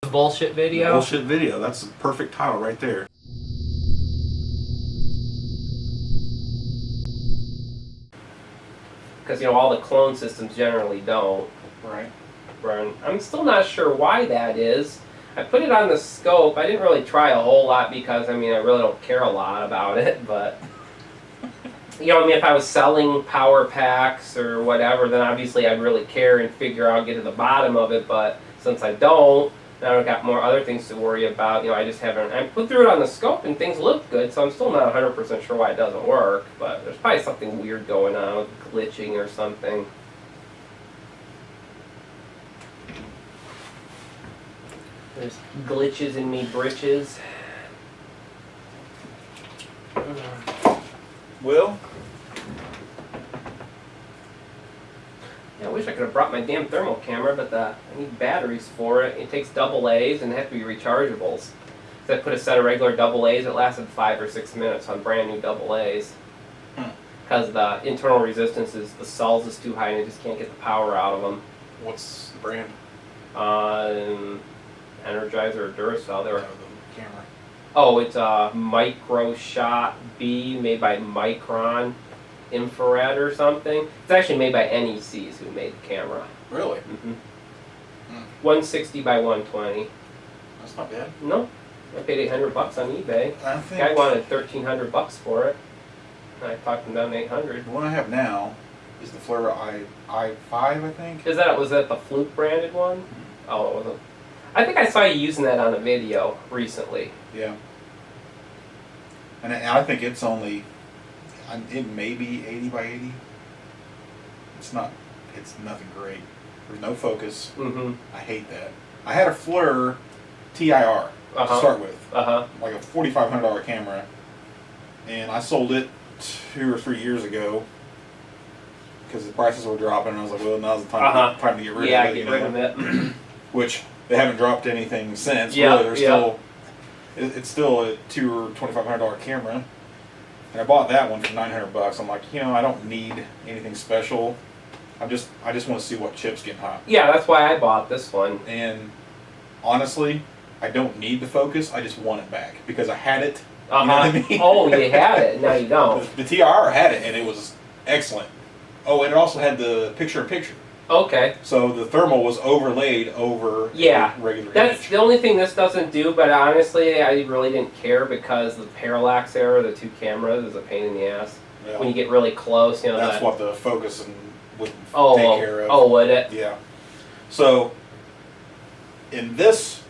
The bullshit video? The bullshit video. That's the perfect title right there. Because, all the clone systems generally don't. Right. Burn. I'm still not sure why that is. I put it on the scope. I didn't really try a whole lot because, I really don't care a lot about it, but... if I was selling power packs or whatever, then obviously I'd really care and figure out, get to the bottom of it, but since I don't, now I've got more other things to worry about. I just haven't... I put through it on the scope and things look good, so I'm still not 100% sure why it doesn't work, but there's probably something weird going on with glitching or something. There's glitches in me britches. Well... Yeah, I wish I could have brought my damn thermal camera, but I need batteries for it. It takes AA's and they have to be rechargeables. So I put a set of regular AA's, it lasted 5 or 6 minutes on brand new AA's. Because the internal resistance is, the cells is too high and I just can't get the power out of them. What's the brand? Energizer or Duracell. They were... The camera. Oh, it's a Micro Shot B made by Micron. Infrared or something. It's actually made by NECs who made the camera. Really? Mm-hmm. 160 by 120. That's not bad. No, I paid $800 on eBay. I think Guy wanted $1,300 for it. I talked him down to $800. the one I have now is the Flare i5, I think. Was that the Fluke branded one? Oh, it wasn't. I think I saw you using that on a video recently. Yeah. And I think it's only... It may be 80 by 80. It's nothing great. There's no focus. Mm-hmm. I hate that. I had a Flare TIR to start with. Like a $4,500 camera. And I sold it 2 or 3 years ago because the prices were dropping and I was like, well, now's the time to get rid of it. Yeah, get rid of it. Which they haven't dropped anything since. Yeah, really, it's still a $2,000 or $2,500 camera. And I bought that one for $900. I'm like, I don't need anything special. I just want to see what chips get hot. Yeah, that's why I bought this one. And honestly, I don't need the focus. I just want it back because I had it. You know what I mean? Oh, you had it. Now you don't. The TR had it, and it was excellent. Oh, and it also had the picture-in-picture. Okay. So the thermal was overlaid over regular That's image. the only thing this doesn't do, but honestly, I really didn't care because the parallax error, the 2 cameras, is a pain in the ass. Yeah. When you get really close, that's what the focus would take care of. Oh, would it? Yeah. So, in this,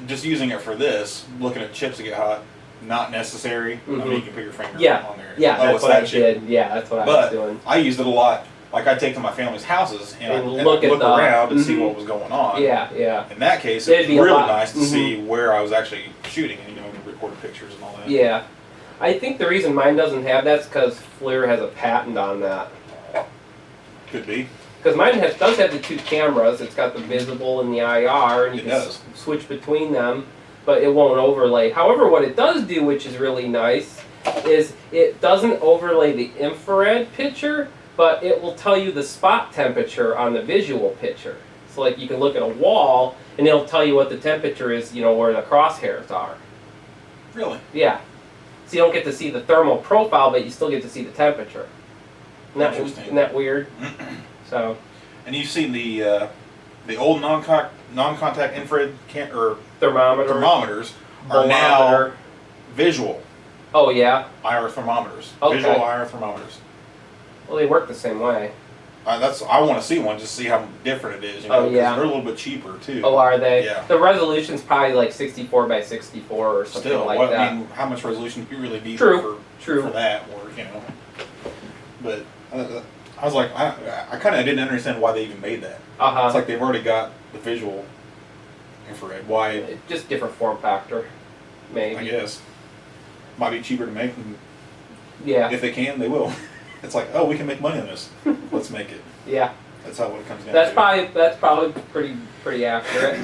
just using it for this, looking at chips that get hot, not necessary. Mm-hmm. You can put your finger on there. Yeah, that's what I did. Yeah, that's what I was doing. I used it a lot. Like, I'd take to my family's houses and I'd look around and see what was going on. Yeah. In that case, it's really nice to see where I was actually shooting and, recorded pictures and all that. Yeah. I think the reason mine doesn't have that is because FLIR has a patent on that. Could be. Because mine does have the 2 cameras. It's got the visible and the IR, and you can switch between them, but it won't overlay. However, what it does do, which is really nice, is it doesn't overlay the infrared picture, but it will tell you the spot temperature on the visual picture. So like you can look at a wall, and it'll tell you what the temperature is, where the crosshairs are. Really? Yeah. So you don't get to see the thermal profile, but you still get to see the temperature. Isn't that weird? So. And you've seen the old non-contact infrared thermometers are now visual. Oh yeah. IR thermometers. Okay. Visual IR thermometers. Well, they work the same way. I want to see one just to see how different it is. Oh yeah. They're a little bit cheaper too. Oh, are they? Yeah. The resolution's probably like 64 by 64 or something like that. I mean, how much resolution do you really need for that? Or But I was like, I kind of didn't understand why they even made that. It's like they've already got the visual infrared. Why? Just different form factor, maybe. I guess. Might be cheaper to make them. Yeah. If they can, they will. It's like, oh, we can make money on this. Let's make it. Yeah. That's how it comes down. That's probably pretty accurate.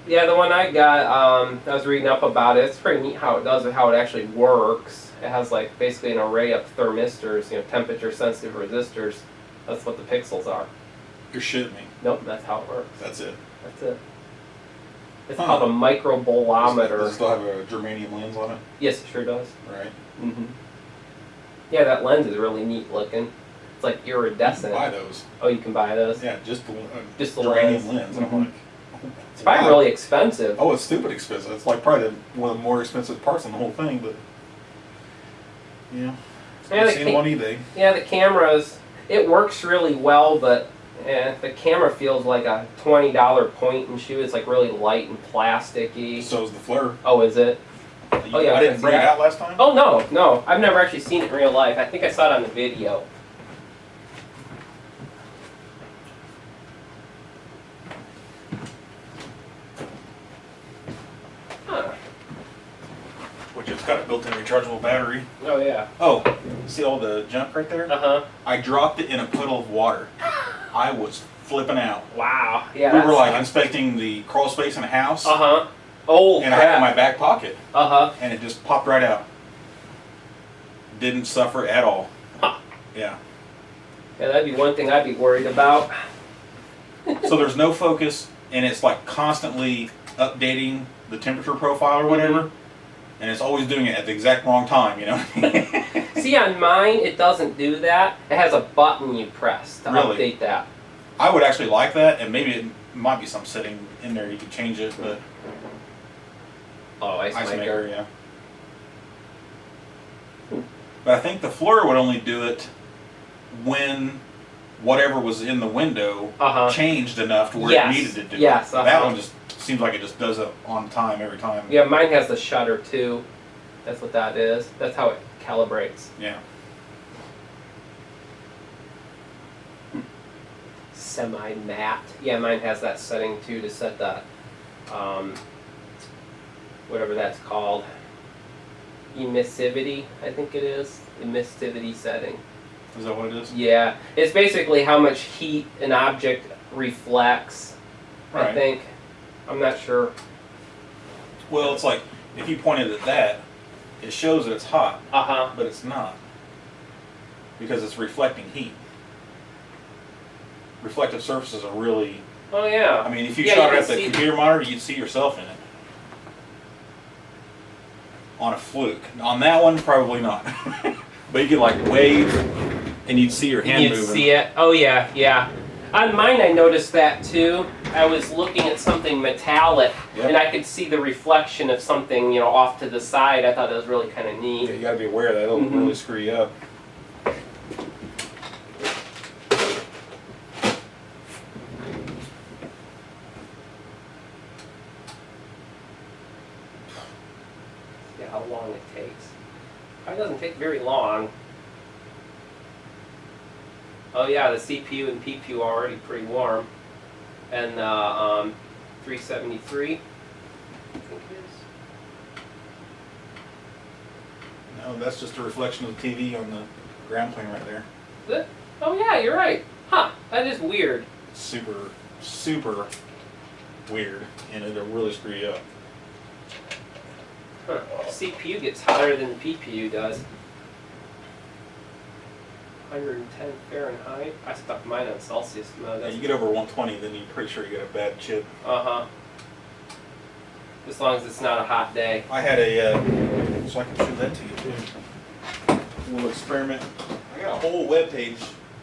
Yeah, the one I got, I was reading up about it. It's pretty neat how it does it, how it actually works. It has like basically an array of thermistors, temperature sensitive resistors. That's what the pixels are. You're shitting me. Nope, that's how it works. That's it. It's called a microbolometer. Does it still have a germanium lens on it? Yes, it sure does. Right. Mm-hmm. Yeah, that lens is really neat looking. It's like iridescent. You can buy those. Oh, you can buy those? Yeah, just the lens. germanium lens. And I'm like, it's probably really expensive. Oh, it's stupid expensive. It's like probably one of the more expensive parts on the whole thing, but yeah. I've seen them on eBay. Yeah, the cameras, it works really well, but the camera feels like a $20 point and shoot. It's like really light and plasticky. So is the flare. Oh, is it? Oh yeah. I didn't bring it out last time? Oh no. I've never actually seen it in real life. I think I saw it on the video. Huh. Which it's got a built-in rechargeable battery. Oh yeah. Oh, see all the junk right there? Uh-huh. I dropped it in a puddle of water. I was flipping out. Wow. Yeah. We were like inspecting the crawl space in a house. Uh-huh. Oh, and I had it in my back pocket. Uh-huh. And it just popped right out. Didn't suffer at all. Huh. Yeah. Yeah, that'd be one thing I'd be worried about. So there's no focus, and it's like constantly updating the temperature profile or whatever. Mm-hmm. And it's always doing it at the exact wrong time, you know? See, on mine, it doesn't do that. It has a button you press to update that. I would actually like that, and maybe it might be some setting in there you could change it, but... Oh, ice maker. Yeah. But I think the FLIR would only do it when whatever was in the window changed enough to where it needed to do it. Yes. That one just seems like it just does it on time every time. Yeah, mine has the shutter too. That's what that is. That's how it calibrates. Yeah. Semi-matte. Yeah, mine has that setting too to set the, whatever that's called. Emissivity, I think it is. Emissivity setting. Is that what it is? Yeah. It's basically how much heat an object reflects, I think. I'm not sure. Well, it's like, if you pointed at that, it shows that it's hot, but it's not. Because it's reflecting heat. Reflective surfaces are really... Oh, yeah. I mean, if you shot it at the computer monitor, you'd see yourself in it. On a fluke. On that one, probably not. But you could like wave, and you'd see your hand moving. You'd see it. Oh, yeah, yeah. On mine, I noticed that too. I was looking at something metallic, and I could see the reflection of something, you know, off to the side. I thought that was really kind of neat. Yeah, you got to be aware of that. It'll really screw you up. See how long it takes. Probably doesn't take very long. Oh yeah, the CPU and PPU are already pretty warm. And 373, I think it is. No, that's just a reflection of the TV on the ground plane right there. Is it? Oh yeah, you're right. Huh, that is weird. It's super, super weird, and it'll really screw you up. Huh. CPU gets hotter than the PPU does. 110 Fahrenheit. I stuck mine on Celsius mode. Yeah, you get over 120, then you're pretty sure you got a bad chip. As long as it's not a hot day. I had a, so I can show that to you too. A little experiment. I got a whole web page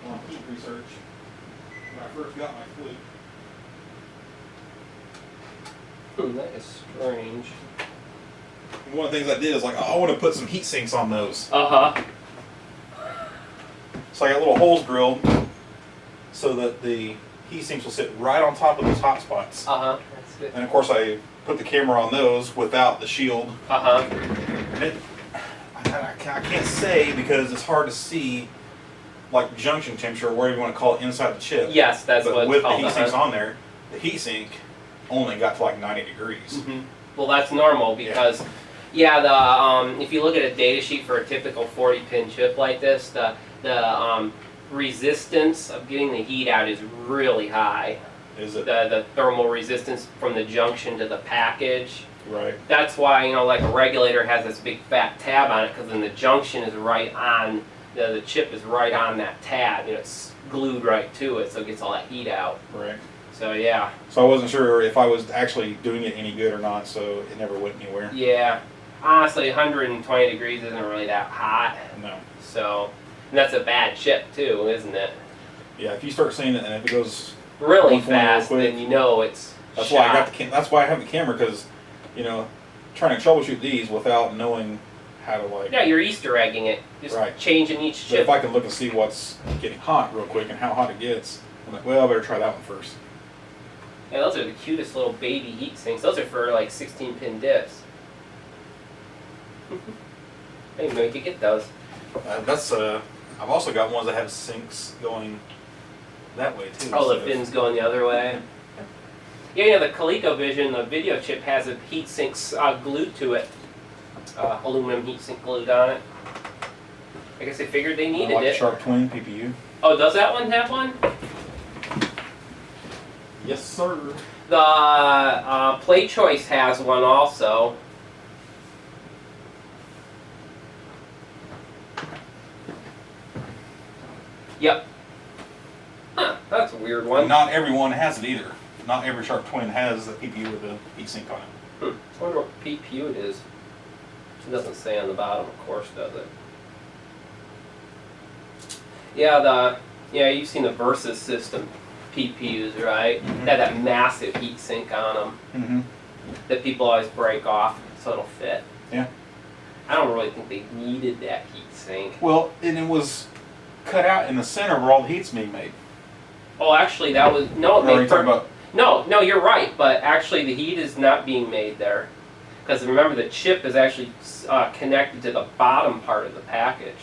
on heat research when I first got my fluke. That is strange. And one of the things I did is like, oh, I want to put some heat sinks on those. So I got little holes drilled so that the heat sinks will sit right on top of those hot spots. That's good. And of course I put the camera on those without the shield. And it, I can't say because it's hard to see like junction temperature or whatever you want to call it inside the chip. Yes, that's but what with it's called. the heat sinks on there, the heat sink only got to like 90 degrees. Well, that's normal because the if you look at a data sheet for a typical 40-pin chip like this, the resistance of getting the heat out is really high. Is it? The thermal resistance from the junction to the package. Right. That's why, you know, like a regulator has this big fat tab on it because then the junction is right on, the chip is right on that tab. You know, it's glued right to it, so it gets all that heat out. Right. So yeah. So I wasn't sure if I was actually doing it any good or not, so it never went anywhere. Yeah. Honestly, 120 degrees isn't really that hot. No. So, and that's a bad chip too, isn't it? Yeah, if you start seeing it and if it goes really fast, then you know it's That's shot. why I got the that's why I have the camera, because, you know, trying to troubleshoot these without knowing how to, like... Yeah, you're Easter egging it. Just changing each chip. But if I can look and see what's getting hot real quick and how hot it gets, I'm like, well, I better try that one first. Yeah, those are the cutest little baby heat sinks. Those are for like 16-pin dips. I didn't know you could get those. I've also got ones that have sinks going that way too. Oh, the fins going the other way. Yeah, the ColecoVision, the video chip has a heat sinks glued to it. Aluminum heat sink glued on it. I guess they figured they needed like it. The Sharp Twin PPU. Oh, does that one have one? Yes, sir. The Play Choice has one also. Yep. Huh, that's a weird one. Not everyone has it either. Not every Sharp Twin has the PPU with the heatsink on it. I wonder what PPU it is. It doesn't say on the bottom, of course, does it? Yeah, you've seen the Versus system PPUs, right? Mm-hmm. They have that massive heat sink on them Mm-hmm. that people always break off so it'll fit. Yeah. I don't really think they needed that heat sink. Well, and it was cut out in the center where all the heat's being made. Oh, actually, that was no. What are you talking about? No, you're right. But actually, the heat is not being made there, because remember the chip is actually connected to the bottom part of the package.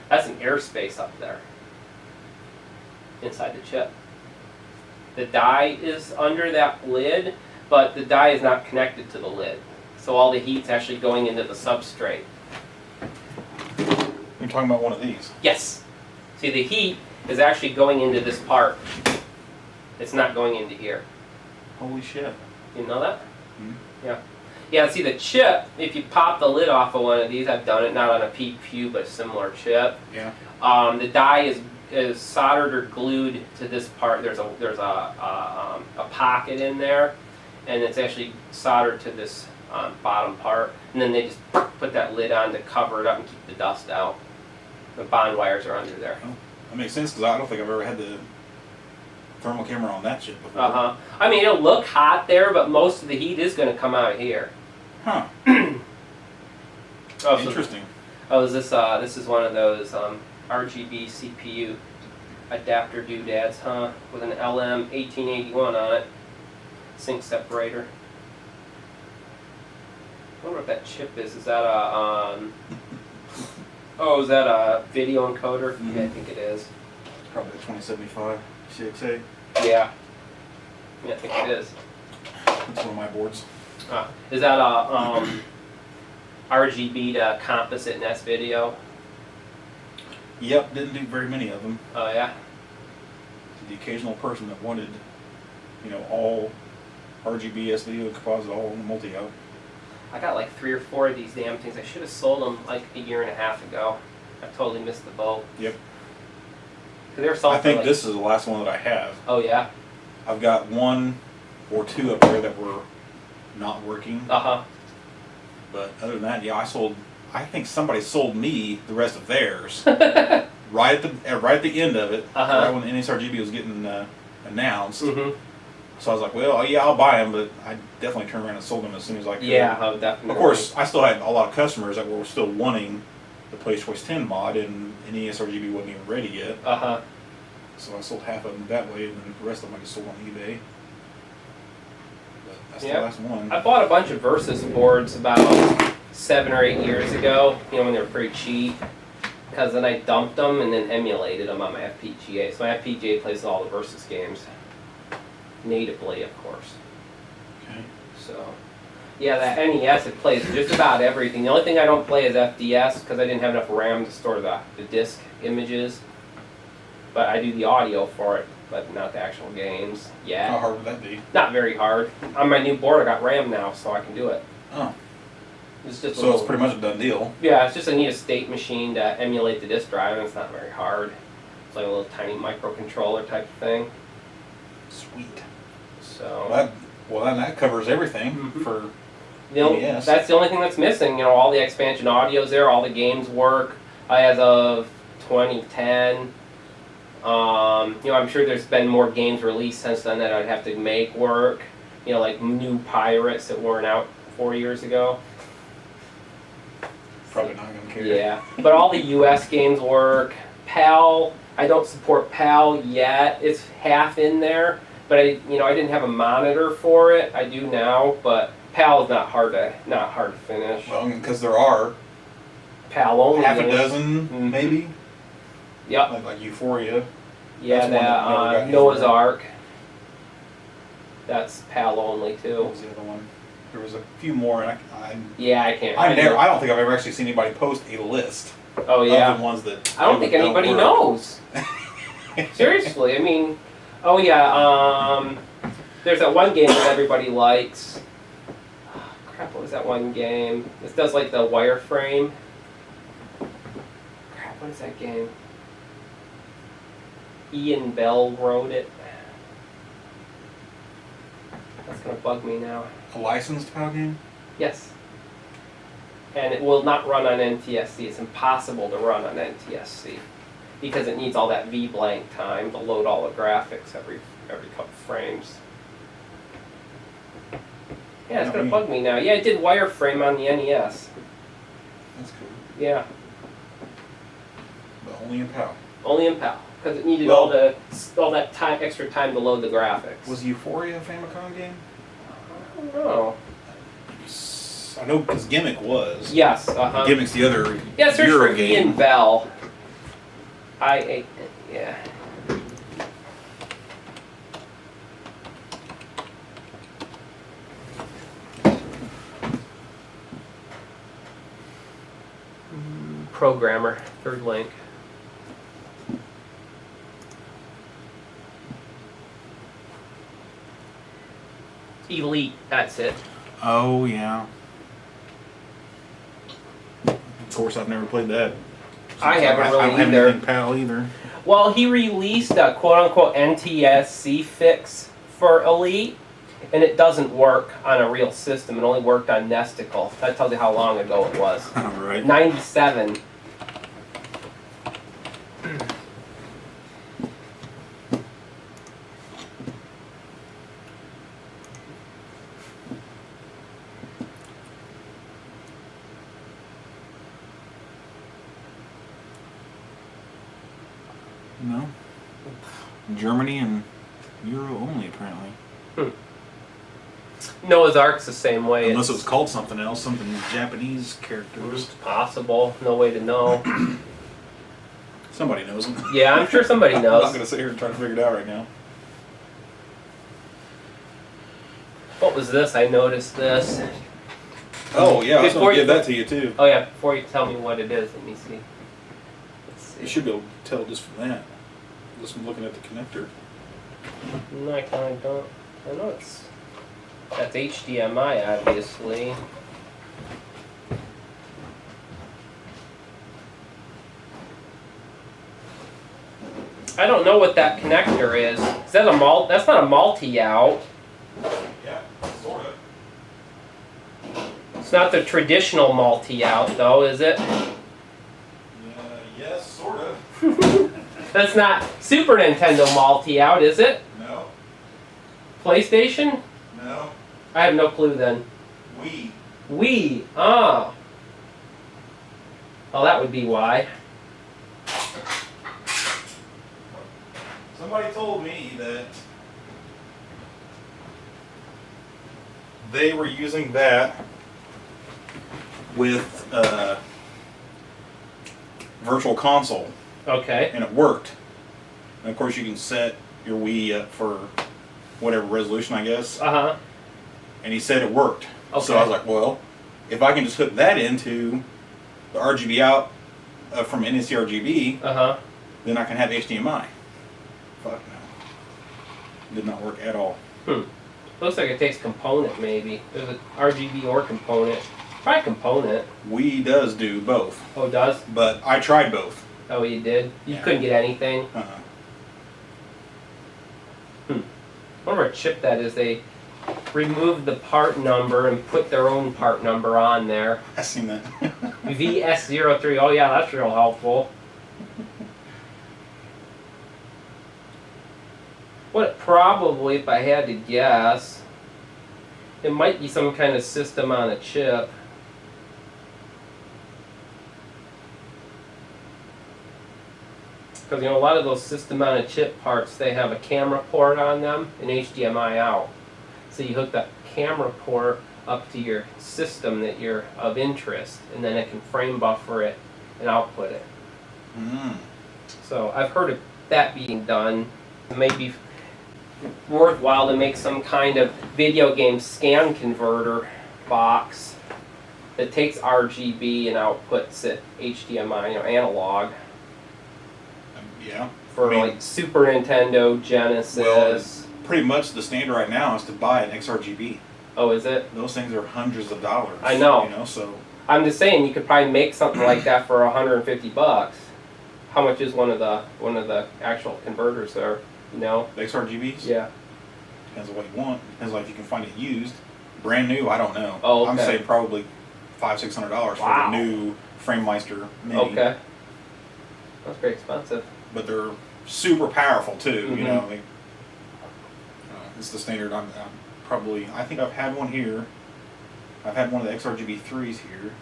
That's an airspace up there inside the chip. The die is under that lid, but the die is not connected to the lid. So all the heat's actually going into the substrate. You're talking about one of these? Yes. See, the heat is actually going into this part. It's not going into here. Holy shit. You know that? Mm-hmm. Yeah. Yeah, see the chip, if you pop the lid off of one of these, I've done it, not on a PPU, but a similar chip. Yeah. The die is soldered or glued to this part. There's a pocket in there, and it's actually soldered to this bottom part. And then they just put that lid on to cover it up and keep the dust out. The bond wires are under there. Oh, that makes sense, because I don't think I've ever had the thermal camera on that shit before. Uh-huh. I mean, it'll look hot there, but most of the heat is going to come out here. Huh. Interesting. This is one of those RGB CPU adapter doodads, huh? With an LM1881 on it. Sync separator. I wonder what that chip is. Is that a is that a video encoder? Mm-hmm. Yeah, I think it is. Probably a 2075 CXA. Yeah. Yeah, I think it is. That's one of my boards. Is that a RGB to composite NES video? Yep, didn't do very many of them. Oh, yeah? The occasional person that wanted, all RGB, SVO, composite, all in the multi-out. I got like 3 or 4 of these damn things. I should have sold them like a year and a half ago. I totally missed the boat. Yep. I think this is the last one that I have. Oh, yeah? I've got 1 or 2 up there that were not working. Uh-huh. But other than that, yeah, I think somebody sold me the rest of theirs right at the end of it, right when the NSRGB was getting announced. Mm-hmm. So I was like, well, yeah, I'll buy them, but I definitely turned around and sold them as soon as I could. Yeah, oh, definitely. Of course, I still had a lot of customers that were still wanting the Play Choice 10 mod, and NESRGB wasn't even ready yet. Uh-huh. So I sold half of them that way, and then the rest of them I just sold on eBay. But that's the last one. I bought a bunch of Versus boards about 7 or 8 years ago, when they were pretty cheap. Because then I dumped them and then emulated them on my FPGA. So my FPGA plays all the Versus games. Natively, of course. Okay. So, yeah, that NES, it plays just about everything. The only thing I don't play is FDS because I didn't have enough RAM to store the disk images. But I do the audio for it, but not the actual games yet. How hard would that be? Not very hard. On my new board, I got RAM now, so I can do it. Oh. It's just so it's pretty much a done deal. Yeah, it's just I need a state machine to emulate the disk drive, and it's not very hard. It's like a little tiny microcontroller type of thing. Sweet. So. That covers everything for NES. That's the only thing that's missing. All the expansion audio's there, all the games work as of 2010. I'm sure there's been more games released since then that I'd have to make work. Like new Pirates that weren't out 4 years ago. Probably not gonna care. Yeah, but all the US games work. PAL, I don't support PAL yet. It's half in there, but I didn't have a monitor for it. I do now, but PAL is not hard to finish. Well, because there are PAL only half a dozen, maybe. Yep. Like Euphoria. Yeah, that Noah's Ark. That's PAL only too. What was the other one? There was a few more, and I can't. I don't think I've ever actually seen anybody post a list. Oh yeah. Of the ones that I don't think anybody knows. Seriously, oh yeah. There's that one game that everybody likes. Oh, crap, what was that one game? This does like the wireframe. Crap, what is that game? Ian Bell wrote it. That's gonna bug me now. A licensed PAL game? Yes. And it will not run on NTSC. It's impossible to run on NTSC because it needs all that V-blank time to load all the graphics every couple frames. Yeah, it's gonna bug me now. Yeah, it did wireframe on the NES. That's cool. Yeah. But only in PAL. Only in PAL because it needed all that extra time to load the graphics. Was Euphoria a Famicom game? I don't know. I know because Gimmick was. Yes. Gimmick's the other. Yeah, search Euro for game. Ian Bell. Yeah. Programmer, third link. Elite, that's it. Oh yeah. Of course, I've never played that. I haven't really I don't have either. anything PAL either. Well, he released a quote-unquote NTSC fix for Elite, and it doesn't work on a real system. It only worked on Nesticle. That tells you how long ago it was. All right. 97. No. Germany and Euro only, apparently. Noah's Ark's the same way. Unless it was called something else, something Japanese characters. Possible. No way to know. Somebody knows them. Yeah, I'm sure somebody knows. I'm not going to sit here and try to figure it out right now. What was this? I noticed this. Oh, yeah, I was going to give that to you, too. Oh, yeah, before you tell me what it is, let me see. You should be able to tell just from that. Just from looking at the connector. No, I kind of don't. I know that's HDMI, obviously. I don't know what that connector is. Is that that's not a multi-out. Yeah, sort of. It's not the traditional multi-out, though, is it? Yes, sort of. That's not Super Nintendo multi-out, is it? No. PlayStation? No. I have no clue then. Wii. Ah. Well, that would be why. Somebody told me that they were using that with Virtual Console. Okay. And it worked. And of course you can set your Wii up for whatever resolution, I guess. Uh-huh. And he said it worked. Okay. So I was like, well, if I can just hook that into the RGB out from NSC RGB, then I can have HDMI. Fuck no. Did not work at all. Looks like it takes component, maybe. There's an RGB or component. Try component. Wii does do both. Oh, it does? But I tried both. Oh, you did? You couldn't get anything? whatever chip that is, they removed the part number and put their own part number on there. I've seen that. VS03. Oh yeah, that's real helpful. What probably, if I had to guess, it might be some kind of system on a chip. Because a lot of those system on a chip parts, they have a camera port on them and HDMI out. So you hook that camera port up to your system that you're of interest, and then it can frame buffer it and output it. So I've heard of that being done. It may be worthwhile to make some kind of video game scan converter box that takes RGB and outputs it HDMI, analog. Yeah. For like Super Nintendo, Genesis. Well, pretty much the standard right now is to buy an XRGB. Oh, is it? Those things are hundreds of dollars. I know. So I'm just saying you could probably make something like that for $150. How much is one of the actual converters there? The XRGBs? Yeah. Depends on what you want. Depends on if you can find it used. Brand new, I don't know. Oh, okay. I'm saying probably $500-600 for the new FrameMeister Mini. Okay. That's pretty expensive. But they're super powerful too. It's the standard. I think I've had one here. I've had one of the XRGB 3s here,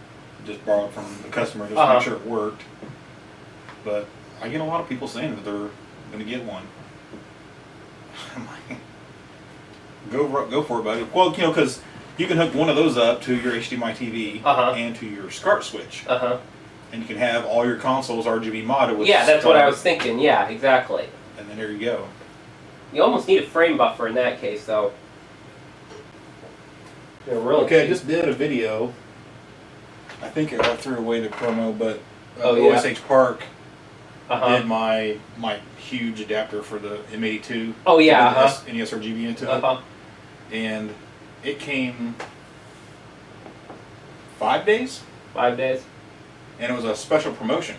just borrowed from the customer just to make sure it worked. But I get a lot of people saying that they're going to get one. I'm like, go for it, buddy. Well, because you can hook one of those up to your HDMI TV and to your SCART switch. And you can have all your consoles RGB modded with that's what I was thinking. Yeah, exactly. And then there you go. You almost need a frame buffer in that case, though. Really okay, I just did a video. I think I threw away the promo, but OSH Park did my huge adapter for the M82. Oh yeah. NES RGB into it. And it came 5 days. 5 days. And it was a special promotion.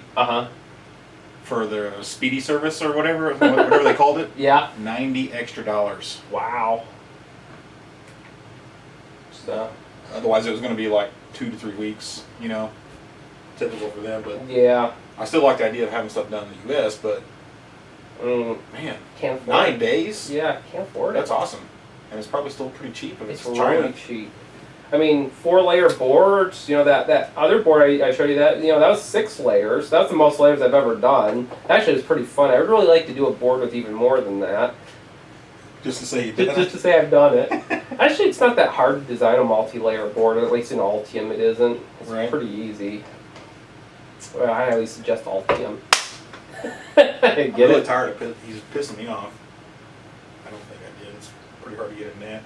For the speedy service or whatever they called it. Yeah. $90 extra. Wow. So. Otherwise, it was going to be like 2 to 3 weeks. Typical for them. But yeah. I still like the idea of having stuff done in the U.S. But man, can't afford 9 days. Yeah, can't afford it. That's awesome, and it's probably still pretty cheap if it's China. Really cheap. I mean, 4-layer boards, that other board I showed you, that was 6 layers. That's the most layers I've ever done. Actually, it's pretty fun. I would really like to do a board with even more than that. Just to say you did it? Just to say I've done it. Actually, it's not that hard to design a multi-layer board, at least in Altium it isn't. It's pretty easy. Well, I highly suggest Altium. I'm really tired of it. He's pissing me off. I don't think I did. It's pretty hard to get in that.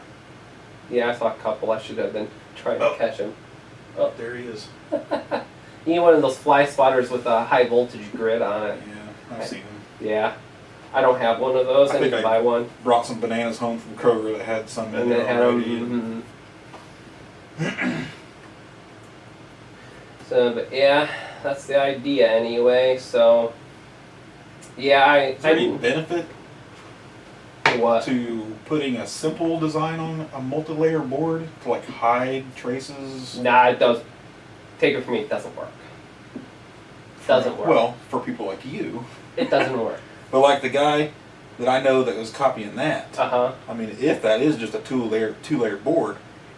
Yeah, I saw a couple. I should have been trying to catch him. Oh, there he is. You need one of those fly spotters with a high voltage grid on it. Yeah, I've seen them. Yeah. I don't have one of those. I need to buy one. Brought some bananas home from Kroger that had some in there already. So, but yeah, that's the idea anyway. So, yeah, Is there any benefit what? to putting a simple design on a multi-layer board to like hide traces? Nah, it does. Take it from me, it doesn't work. It doesn't work. Well, for people like you. It doesn't work. But like the guy that I know that was copying that. I mean, if that is just a two-layer board,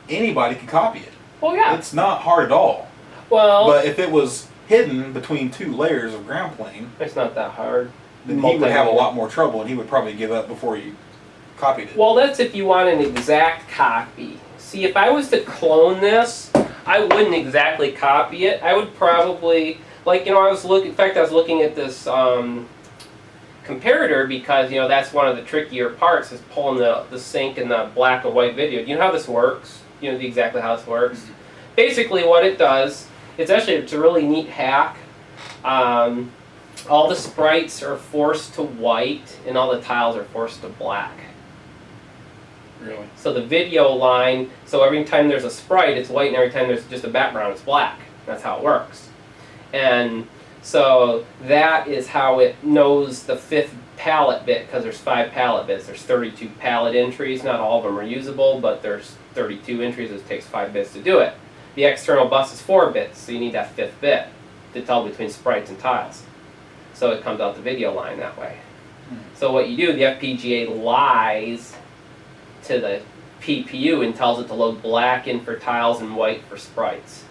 anybody can copy it. Well, yeah. It's not hard at all. Well. But if it was hidden between 2 layers of ground plane, it's not that hard. Then he would have a lot more trouble, and he would probably give up before you copied it. Well, that's if you want an exact copy. See, if I was to clone this, I wouldn't exactly copy it. I would probably, like, I was looking at this comparator because, that's one of the trickier parts is pulling the sync and the black and white video. Do you know how this works? You know exactly how this works? Mm-hmm. Basically what it does, it's a really neat hack. All the sprites are forced to white and all the tiles are forced to black. Really? So the video line, so every time there's a sprite, it's white, and every time there's just a background, it's black. That's how it works. And So that is how it knows the 5th pallet bit, because there's 5 pallet bits. There's 32 pallet entries. Not all of them are usable, but there's 32 entries. It takes 5 bits to do it. The external bus is 4 bits, so you need that 5th bit to tell between sprites and tiles. So it comes out the video line that way. So what you do, the FPGA lies to the PPU and tells it to load black in for tiles and white for sprites.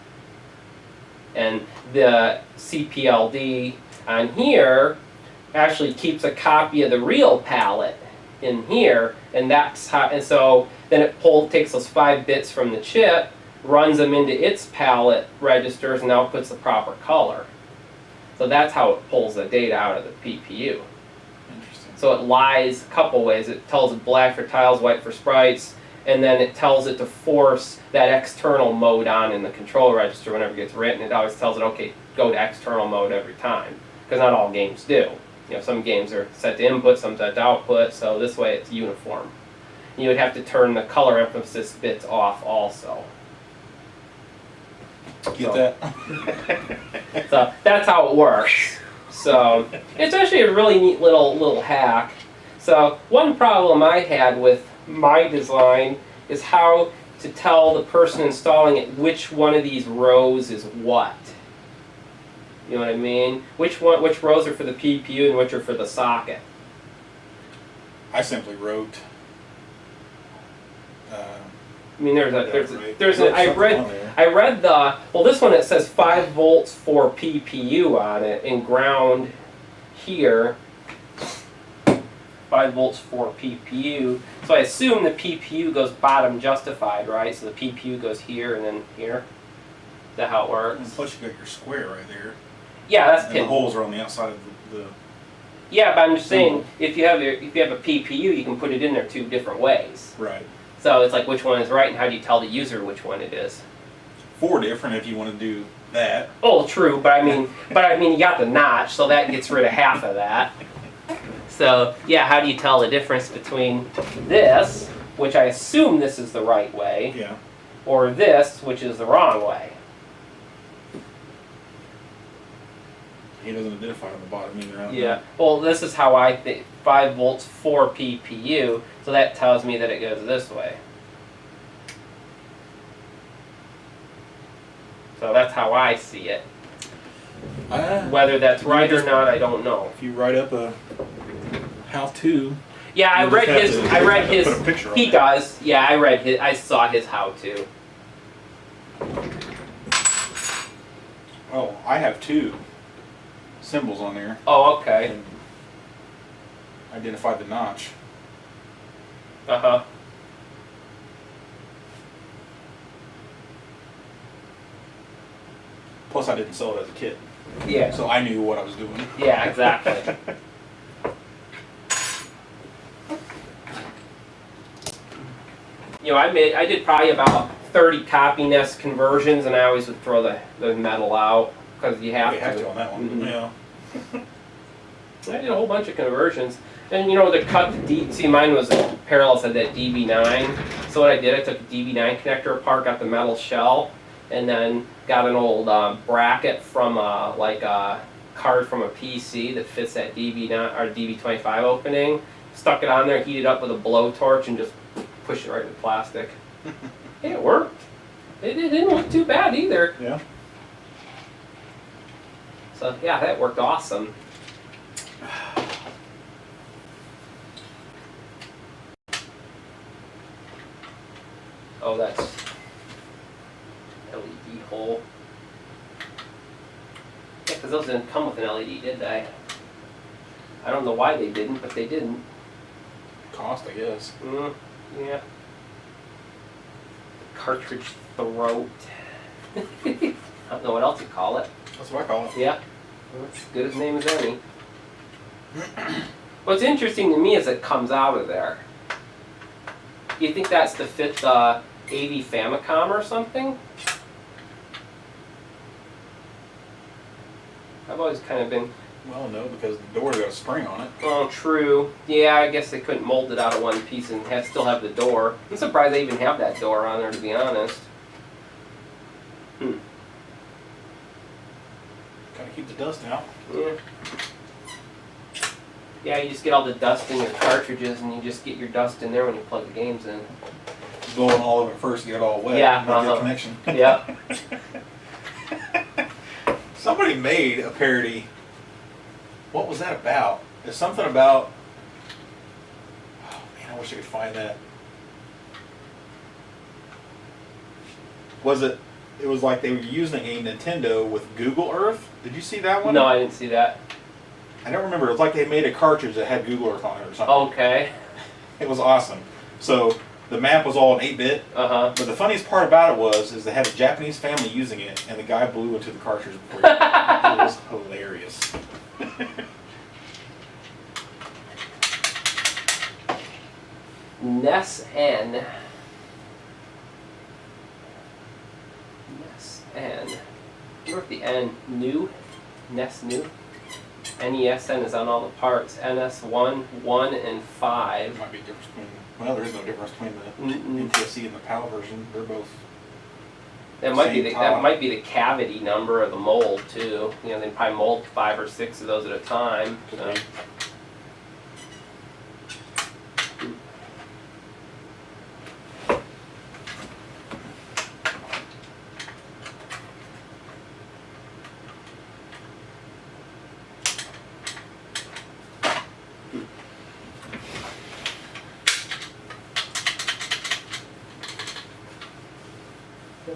And the CPLD on here actually keeps a copy of the real palette in here, and that's how. And so then it takes those 5 bits from the chip, runs them into its palette registers, and outputs the proper color. So that's how it pulls the data out of the PPU. Interesting. So it lies a couple ways. It tells it black for tiles, white for sprites, and then it tells it to force that external mode on in the control register whenever it gets written. It always tells it, okay, go to external mode every time, because not all games do. You know, some games are set to input, some set to output, so this way it's uniform. You would have to turn the color emphasis bits off also. Get that? So that's how it works. So it's actually a really neat little hack. So one problem I had with my design is how to tell the person installing it which one of these rows is what. You know what I mean? Which rows are for the PPU and which are for the socket? I simply wrote. I mean, I read this one, it says 5 volts for PPU on it, and ground here, 5 volts for PPU. So I assume the PPU goes bottom justified, right? So the PPU goes here and then here. Is that how it works? And plus you got your square right there. Yeah, that's and the holes are on the outside of the Yeah, but I'm just saying, if you have a PPU, you can put it in there 2 different ways. Right. So it's like, which one is right, and how do you tell the user which one it is? 4 different if you want to do that. Oh, true, but I mean, you got the notch, so that gets rid of half of that. So yeah, how do you tell the difference between this, which I assume this is the right way, yeah, or this, which is the wrong way? He doesn't identify on the bottom either. Yeah. Well, this is how I think. 5 volts for PPU, so that tells me that it goes this way. So that's how I see it. Whether that's right or not, I don't know. If you write up a how-to. Yeah, I read his. Put a picture on he there. does. Yeah, I read his. I saw his how-to. Oh, I have 2 symbols on there. Oh, okay. And identify the notch. Uh-huh. Plus, I didn't sell it as a kit. Yeah. So I knew what I was doing. Yeah, exactly. You know, I did probably about 30 copy nest conversions, and I always would throw the metal out because you have to on that one. Mm-hmm. Yeah. I did a whole bunch of conversions. And you know, to cut the see, mine was parallel said that DB9. So what I did, I took the DB9 connector apart, got the metal shell, and then got an old bracket from like a card from a PC that fits that DB9 or DB25 opening. Stuck it on there, heated up with a blowtorch, and just pushed it right in the plastic. Hey, it worked. It didn't look too bad either. Yeah. So yeah, that worked awesome. Oh, that's LED hole. Yeah, because those didn't come with an LED, did they? I don't know why they didn't, but they didn't. Cost, I guess. Yeah. Cartridge throat. I don't know what else you call it. That's what I call it. Yeah. Well, that's as good as name as any. What's interesting to me is it comes out of there. You think that's to fit the AV Famicom or something? I've always kind of been... Well, no, because the door's got a spring on it. Oh, true. Yeah, I guess they couldn't mold it out of one piece and still have the door. I'm surprised they even have that door on there, to be honest. Kind Gotta keep the dust out. Yeah. Yeah, you just get all the dust in your cartridges, and you just get your dust in there when you plug the games in. Blowing all of it first, get it all wet. Yeah, Make a connection. Yeah. Somebody made a parody. What was that about? There's something about. Oh man, I wish I could find that. Was it? It was like they were using a Nintendo with Google Earth. Did you see that one? No, I didn't see that. I don't remember. It was like they made a cartridge that had Google Earth on it or something. Okay. It was awesome. So the map was all in 8-bit. Uh-huh. But the funniest part about it is they had a Japanese family using it, and the guy blew into the cartridge before he it was hilarious. NES N. NES N. You wrote the N. New? NES New? NESN is on all the parts. NS1, 1, and 5. There might be a difference between. Well, there is no difference between the NTSC and the PAL version. They're both. That might be the cavity number of the mold too. You know, they probably mold 5 or 6 of those at a time. So.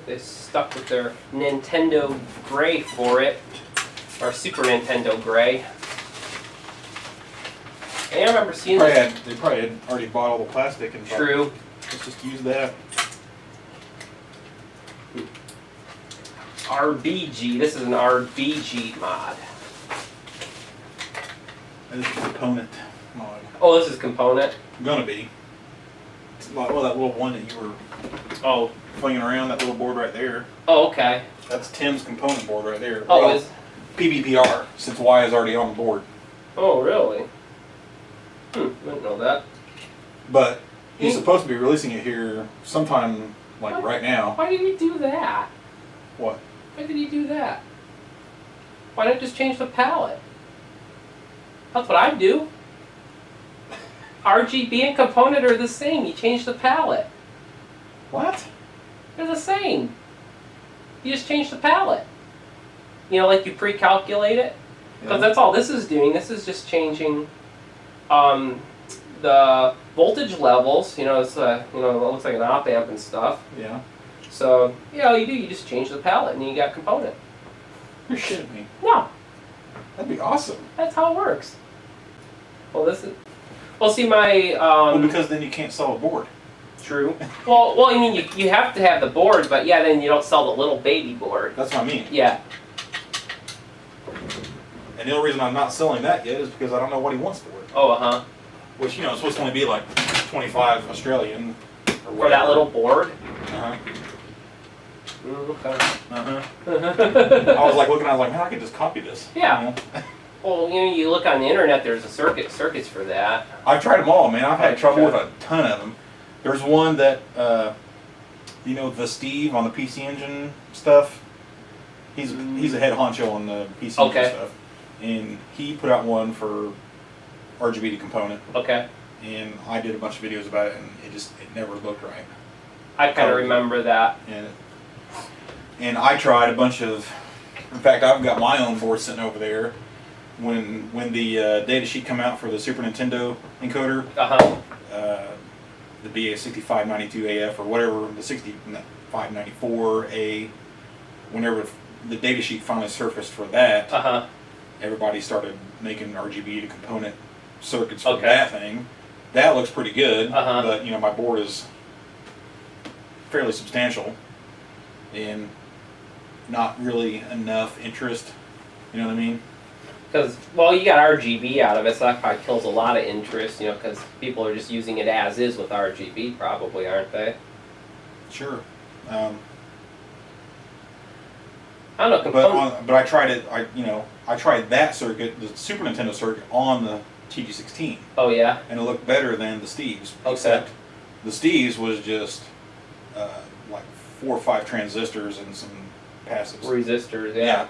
They stuck with their Nintendo Gray for it, or Super Nintendo Gray. And I remember seeing they probably had already bought all the plastic and True. Let's just use that. RBG. This is an RBG mod. And this is a component mod. Oh, this is component. Gonna be. Well, that little one that you were. Oh. Flinging around that little board right there. Oh, okay. That's Tim's component board right there. Oh, well, PBPR, since Y is already on the board. Oh, really? I didn't know that. But he's supposed to be releasing it here sometime, like right now. Why did he do that? What? Why did he do that? Why not just change the palette? That's what I'd do. RGB and component are the same. You change the palette. What? They're the same. You just change the palette. You know, like you pre-calculate it. Because that's all this is doing. This is just changing the voltage levels. You know, it's it looks like an op amp and stuff. Yeah. So all you do, you just change the palette and you got component. You're shitting me. No. That'd be awesome. That's how it works. Well, this is. Well, see my. Well, because then you can't sell a board. True. Well, I mean, you have to have the board, but yeah, then you don't sell the little baby board. That's what I mean. Yeah. And the only reason I'm not selling that yet is because I don't know what he wants for it. Oh, uh-huh. Which, it's supposed to only be like 25 Australian. Or for that little board? Uh-huh. Okay. Uh-huh. I was like, man, I could just copy this. Yeah. Well, you look on the internet, there's circuits for that. I've tried them all, man. I've had trouble with a ton of them. There's one that, the Steve on the PC Engine stuff. He's a head honcho on the PC Engine stuff. And he put out one for RGB to component. Okay. And I did a bunch of videos about it, and it never looked right. I kind of remember that. And I tried a bunch of. In fact, I've got my own board sitting over there. When the data sheet come out for the Super Nintendo encoder. The BA6592AF or whatever, the 6594A, whenever the data sheet finally surfaced for that, everybody started making RGB to component circuits for that thing. That looks pretty good, but my board is fairly substantial and not really enough interest, you know what I mean? Because, you got RGB out of it, so that probably kills a lot of interest, because people are just using it as is with RGB, probably, aren't they? Sure. I don't know. But I tried it. I tried that circuit, the Super Nintendo circuit, on the TG16. Oh yeah. And it looked better than the Steve's, except the Steve's was just like 4 or 5 transistors and some passives. Resistors, yeah.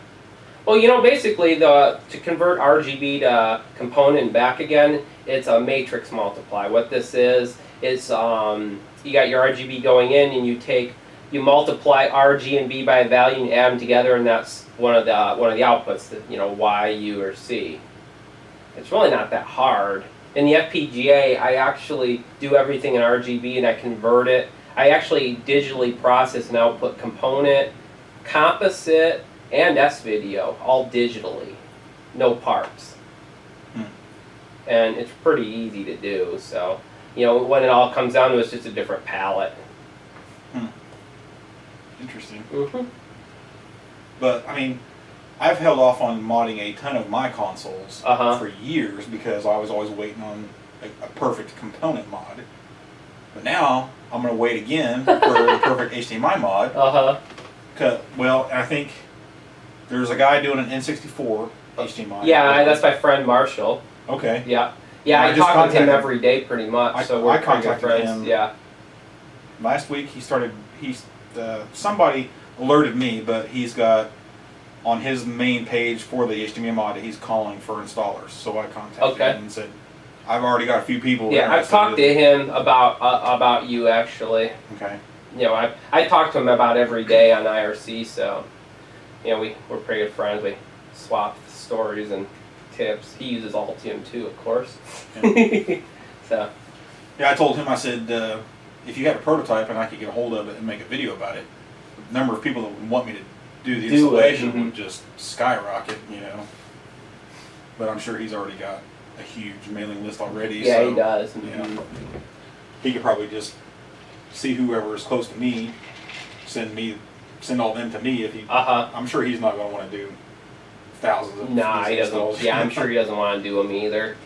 Well, basically to convert RGB to component and back again, it's a matrix multiply. What this is you got your RGB going in, and you multiply R, G, and B by a value and add them together, and that's one of the outputs, that Y, U, or C. It's really not that hard. In the FPGA, I actually do everything in RGB, and I convert it. I actually digitally process and output component, composite, and S-video, all digitally, no parts. And it's pretty easy to do. So, when it all comes down to it, it's just a different palette. Interesting. Mm-hmm. But I mean, I've held off on modding a ton of my consoles for years because I was always waiting on a perfect component mod. But now I'm going to wait again for the perfect HDMI mod. Well, I think there's a guy doing an N64 HDMI. Yeah, that's my friend Marshall. Okay. Yeah. Yeah, I talk with him every day pretty much. So we're pretty good friends. Him. Yeah. Last week somebody alerted me, but he's got on his main page for the HDMI mod, he's calling for installers. So I contacted him and said, I've already got a few people. Yeah, I've talked to him about you actually. Okay. I talk to him about every day on IRC, so we're pretty good friends. We swap stories and tips. He uses Altium too, of course. Yeah. So. Yeah, I told him, I said, if you had a prototype and I could get a hold of it and make a video about it, the number of people that would want me to do the installation would just skyrocket, But I'm sure he's already got a huge mailing list already. Yeah, so, he does. He could probably just see whoever is close to me, send all them to me if he. I'm sure he's not going to want to do thousands of. Nah, he doesn't. Yeah, I'm sure he doesn't want to do them either.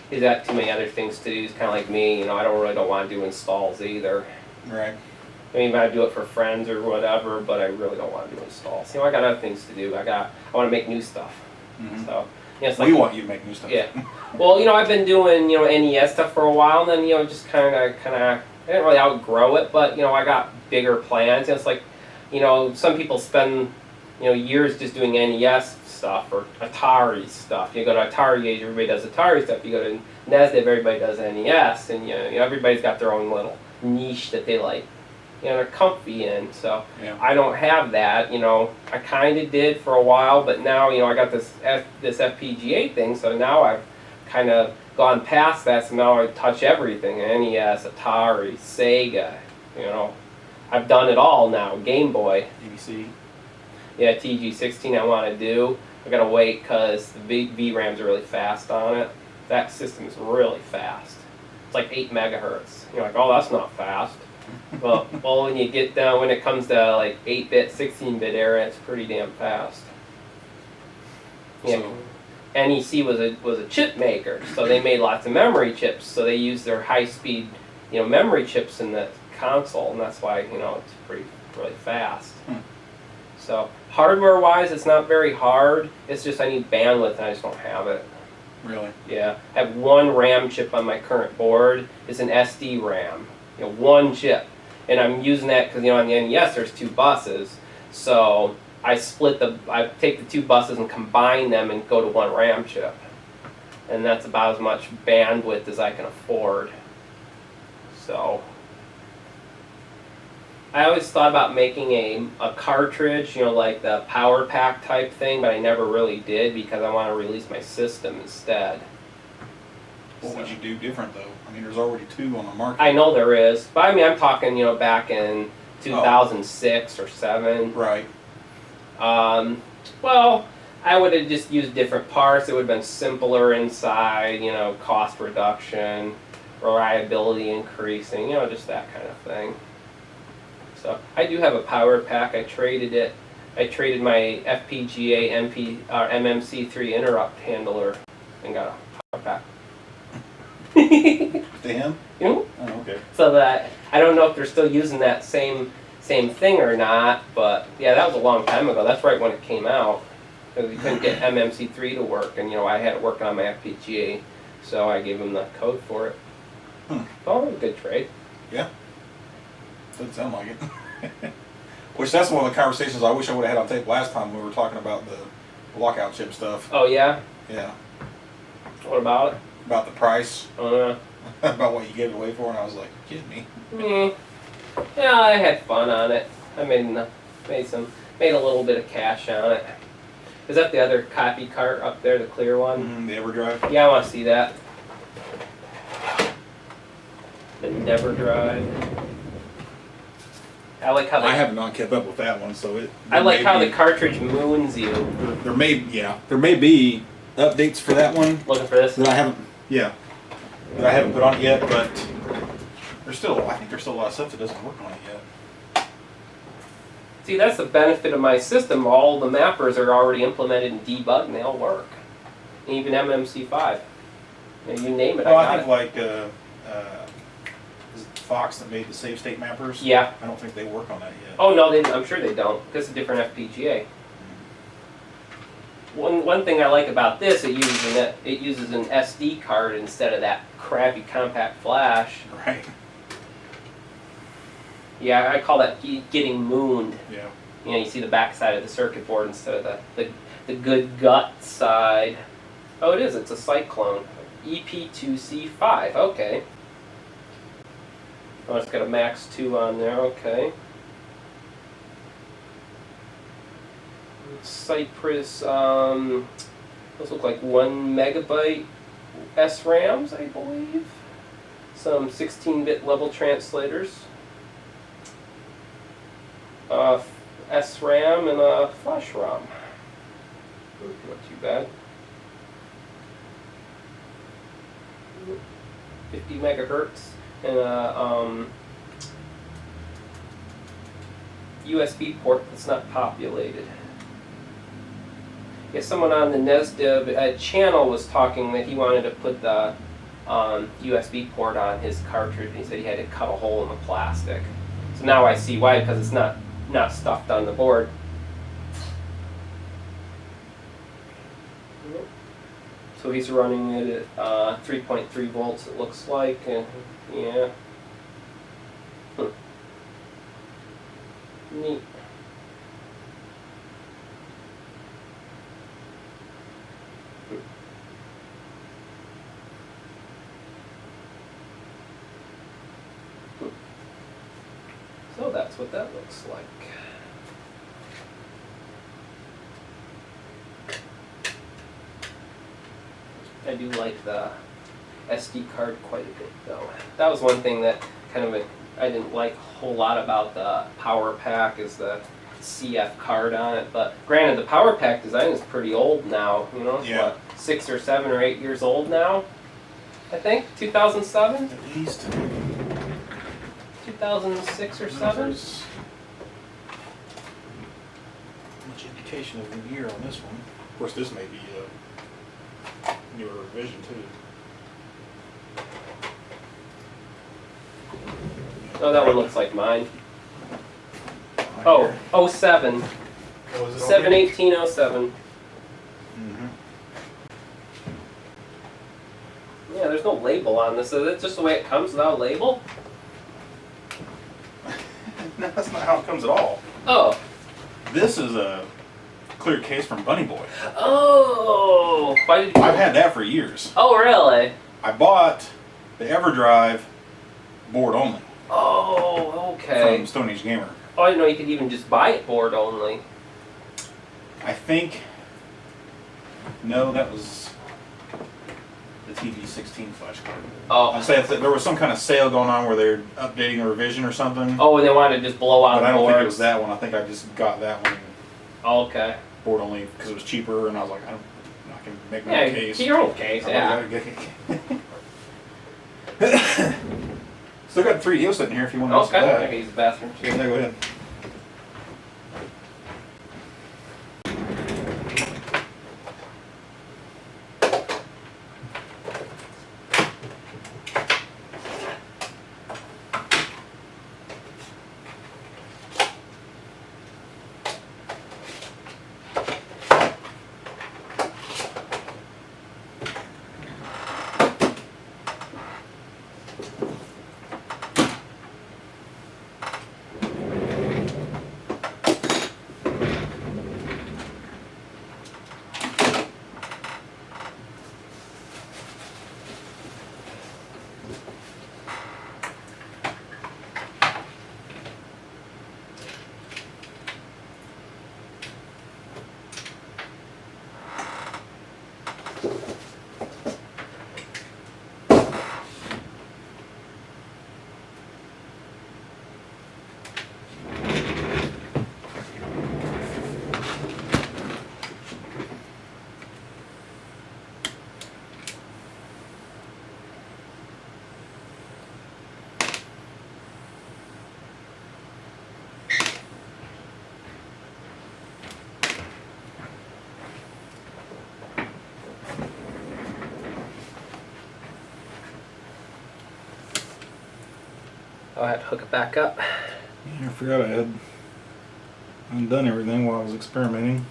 He's got too many other things to do. He's kind of like me, I don't want to do installs either. Right. I mean, I do it for friends or whatever, but I really don't want to do installs. I got other things to do. I want to make new stuff. So. It's like, we want you to make new stuff. Yeah. Well, I've been doing NES stuff for a while, and then just kind of I didn't really outgrow it, but I got bigger plans. It's like some people spend years just doing NES stuff or Atari stuff. You go to Atari Age, everybody does Atari stuff. You go to NESDev, everybody does NES, and everybody's got their own little niche that they like. They're comfy in. So I don't have that. I kind of did for a while, but now I got this FPGA thing. So now I've kind of gone past that. So now I touch everything: NES, Atari, Sega. I've done it all now. Game Boy. ABC. Yeah, TG16 I want to do. I gotta wait because the VRAMs are really fast on it. That system is really fast. It's like 8 megahertz. You're like, oh, that's not fast. Well, when you get down, when it comes to like 8-bit, 16-bit era, it's pretty damn fast. Yeah. So, NEC was a chip maker, so they made lots of memory chips. So they used their high-speed, memory chips in the console, and that's why it's really fast. So hardware-wise, it's not very hard. It's just I need bandwidth, and I just don't have it. Really? Yeah, I have one RAM chip on my current board. It's an SD RAM. One chip, and I'm using that because on the NES there's 2 buses, so I take the 2 buses and combine them and go to one RAM chip, and that's about as much bandwidth as I can afford. So I always thought about making a cartridge, like the power pack type thing, but I never really did because I want to release my system instead. What would you do different though? I mean, there's already 2 on the market. I know there is, but I mean, I'm talking, back in 2006 or 7. Right. Well, I would have just used different parts. It would have been simpler inside, cost reduction, reliability increasing, just that kind of thing. So I do have a power pack. I traded it. I traded my FPGA MMC3 interrupt handler and got a power pack. To him? Oh, okay. So that I don't know if they're still using that same thing or not, but yeah, that was a long time ago. That's right when it came out, because we couldn't get MMC3 to work, and I had it working on my FPGA, so I gave them the code for it. Oh, a good trade. Yeah. Doesn't sound like it. Which that's one of the conversations I wish I would have had on tape last time when we were talking about lockout chip stuff. Oh yeah? Yeah. What about it? About the price. Oh yeah. About what you gave it away for, and I was like, you kidding me? Yeah, I had fun on it. I made a little bit of cash on it. Is that the other copy cart up there, the clear one? The EverDrive? Yeah, I want to see that. The Never Drive. I like how I have not kept up with that one, so I like how the cartridge moons you. There may be updates for that one. Looking for this? That I haven't put on it yet, but I think there's still a lot of stuff that doesn't work on it yet. See, that's the benefit of my system. All the mappers are already implemented in debug, and they all work. Even MMC5. You name it. Well, I think like is it Fox that made the save state mappers? Yeah. I don't think they work on that yet. Oh no, I'm sure they don't, because it's a different FPGA. One thing I like about this, it uses an SD card instead of that crappy compact flash. Right. Yeah, I call that getting mooned. Yeah. You know, you see the back side of the circuit board instead of the good gut side. Oh, it is. It's a cyclone. EP2C5. Okay. Oh, it's got a Max 2 on there. Okay. Cypress. Those look like 1 megabyte SRAMs, I believe. Some 16-bit level translators. SRAM and a flash ROM. Not too bad. 50 megahertz and a USB port that's not populated. Yeah, someone on the NESDIB channel was talking that he wanted to put the USB port on his cartridge, and he said he had to cut a hole in the plastic. So now I see why, because it's not stuffed on the board. So he's running it at 3.3 volts, it looks like. Yeah. Neat. So that's what that looks like. I do like the SD card quite a bit though. That was one thing that I didn't like a whole lot about the Power Pack is the CF card on it. But granted, the Power Pack design is pretty old now. You know, it's what, 6 or 7 or 8 years old now. I think 2007. At least 2006 or 7. Much indication of the year on this one. Of course, this may be a newer revision too. Oh, that one looks like mine. Oh, 07. Oh, is it 7/18/07. Mm-hmm. Yeah, there's no label on this. Is it just the way it comes without a label? No, that's not how it comes at all. Oh. This is a clear case from Bunny Boy. Oh. Why did you... I've had that for years. Oh, really? I bought the EverDrive board only. Oh, okay. From Stone Age Gamer. Oh, I didn't know you could even just buy it board only. I think... No, that was the TV16 flash card. Oh. I'm saying that there was some kind of sale going on where they're updating a revision or something. Oh, and they wanted to just blow out But I don't boards. think it was that one. I think I just got that one. Oh, okay. Board only because it was cheaper, and I was like, I can make my Yeah, own case. your own case, yeah. Still got the 3DO sitting here if you want to use Okay, that. I can use the bathroom. Yeah, go ahead. I have to hook it back up. Yeah, I forgot I had undone everything while I was experimenting.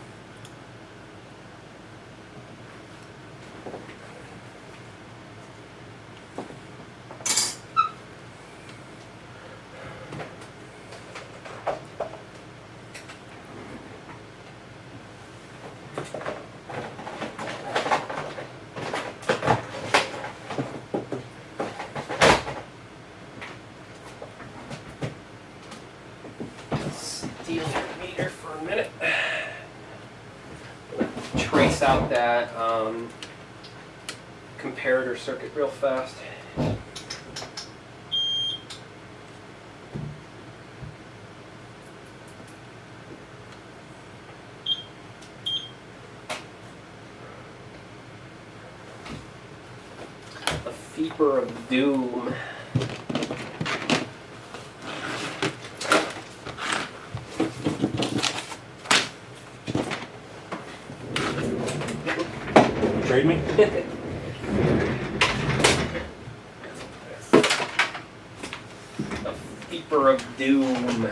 Steal your meter for a minute. Trace out that comparator circuit real fast. A Feeper of Doom. Trade me? A Feeper of Doom.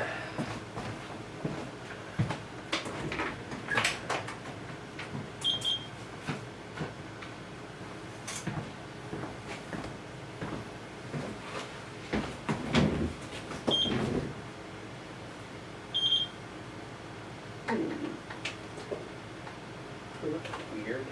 Weird.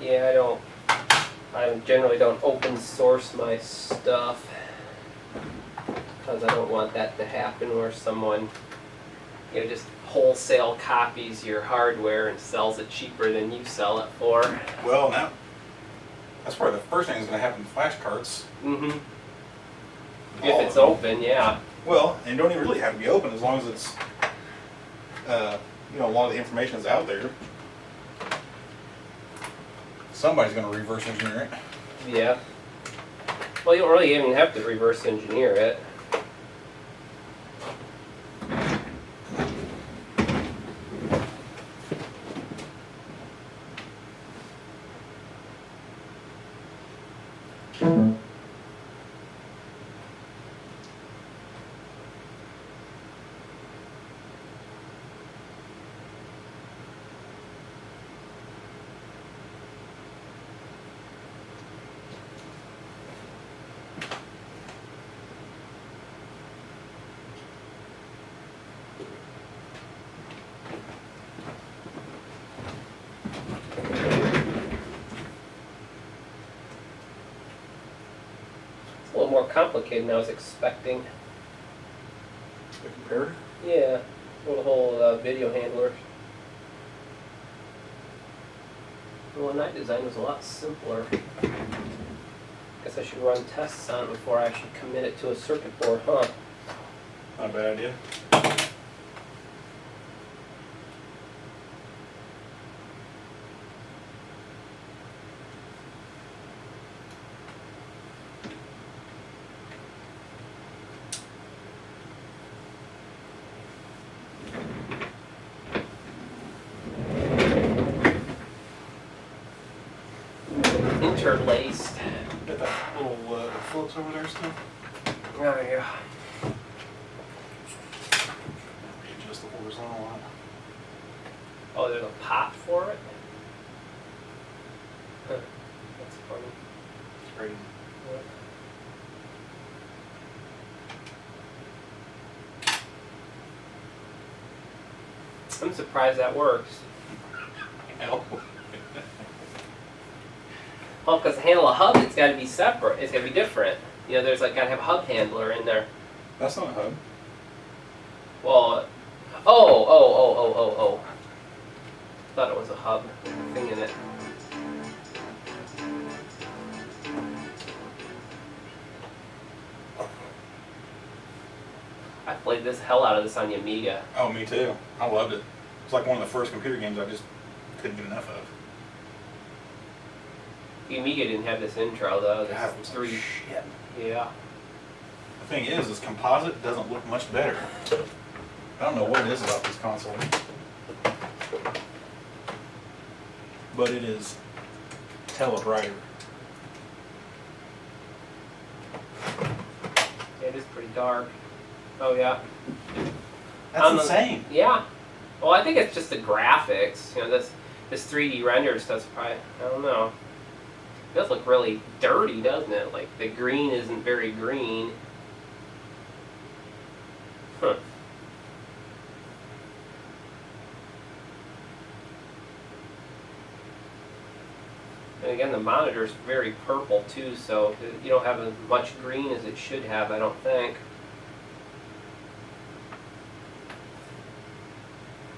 Yeah, I generally don't open source my stuff because I don't want that to happen where someone, just wholesale copies your hardware and sells it cheaper than you sell it for. Well, now, that's probably the first thing that's going to happen with flash carts. Mm-hmm. If it's open, yeah. Well, and don't even really have to be open as long as it's, a lot of the information is out there. Somebody's going to reverse engineer it. Yeah. Well, you don't really even have to reverse engineer it. A little more complicated than I was expecting. The comparator? Yeah, the whole video handler. The one I designed was a lot simpler. Guess I should run tests on it before I actually commit it to a circuit board, huh? Not a bad idea. Interlaced. Got that little floats over there still? Oh, yeah. Readjust the horizontal line. Oh, there's a pot for it? Huh. That's funny. It's great. I'm surprised that works. Hell. Well, because to handle a hub, it's got to be separate. It's got to be different. There's got to have a hub handler in there. That's not a hub. Well, oh. Thought it was a hub thing in it. I played this hell out of this on the Amiga. Oh, me too. I loved it. It's like one of the first computer games I just couldn't get enough of. The Amiga didn't have this intro though. That was 3. shit. Yeah. The thing is composite doesn't look much better. I don't know what it is about this console. But it is tele brighter. It is pretty dark. Oh yeah. That's insane. Yeah. Well, I think it's just the graphics. You know, this 3D render stuff's probably, I don't know. It does look really dirty, doesn't it? Like the green isn't very green. Huh. And again, the monitor's very purple too, so you don't have as much green as it should have, I don't think.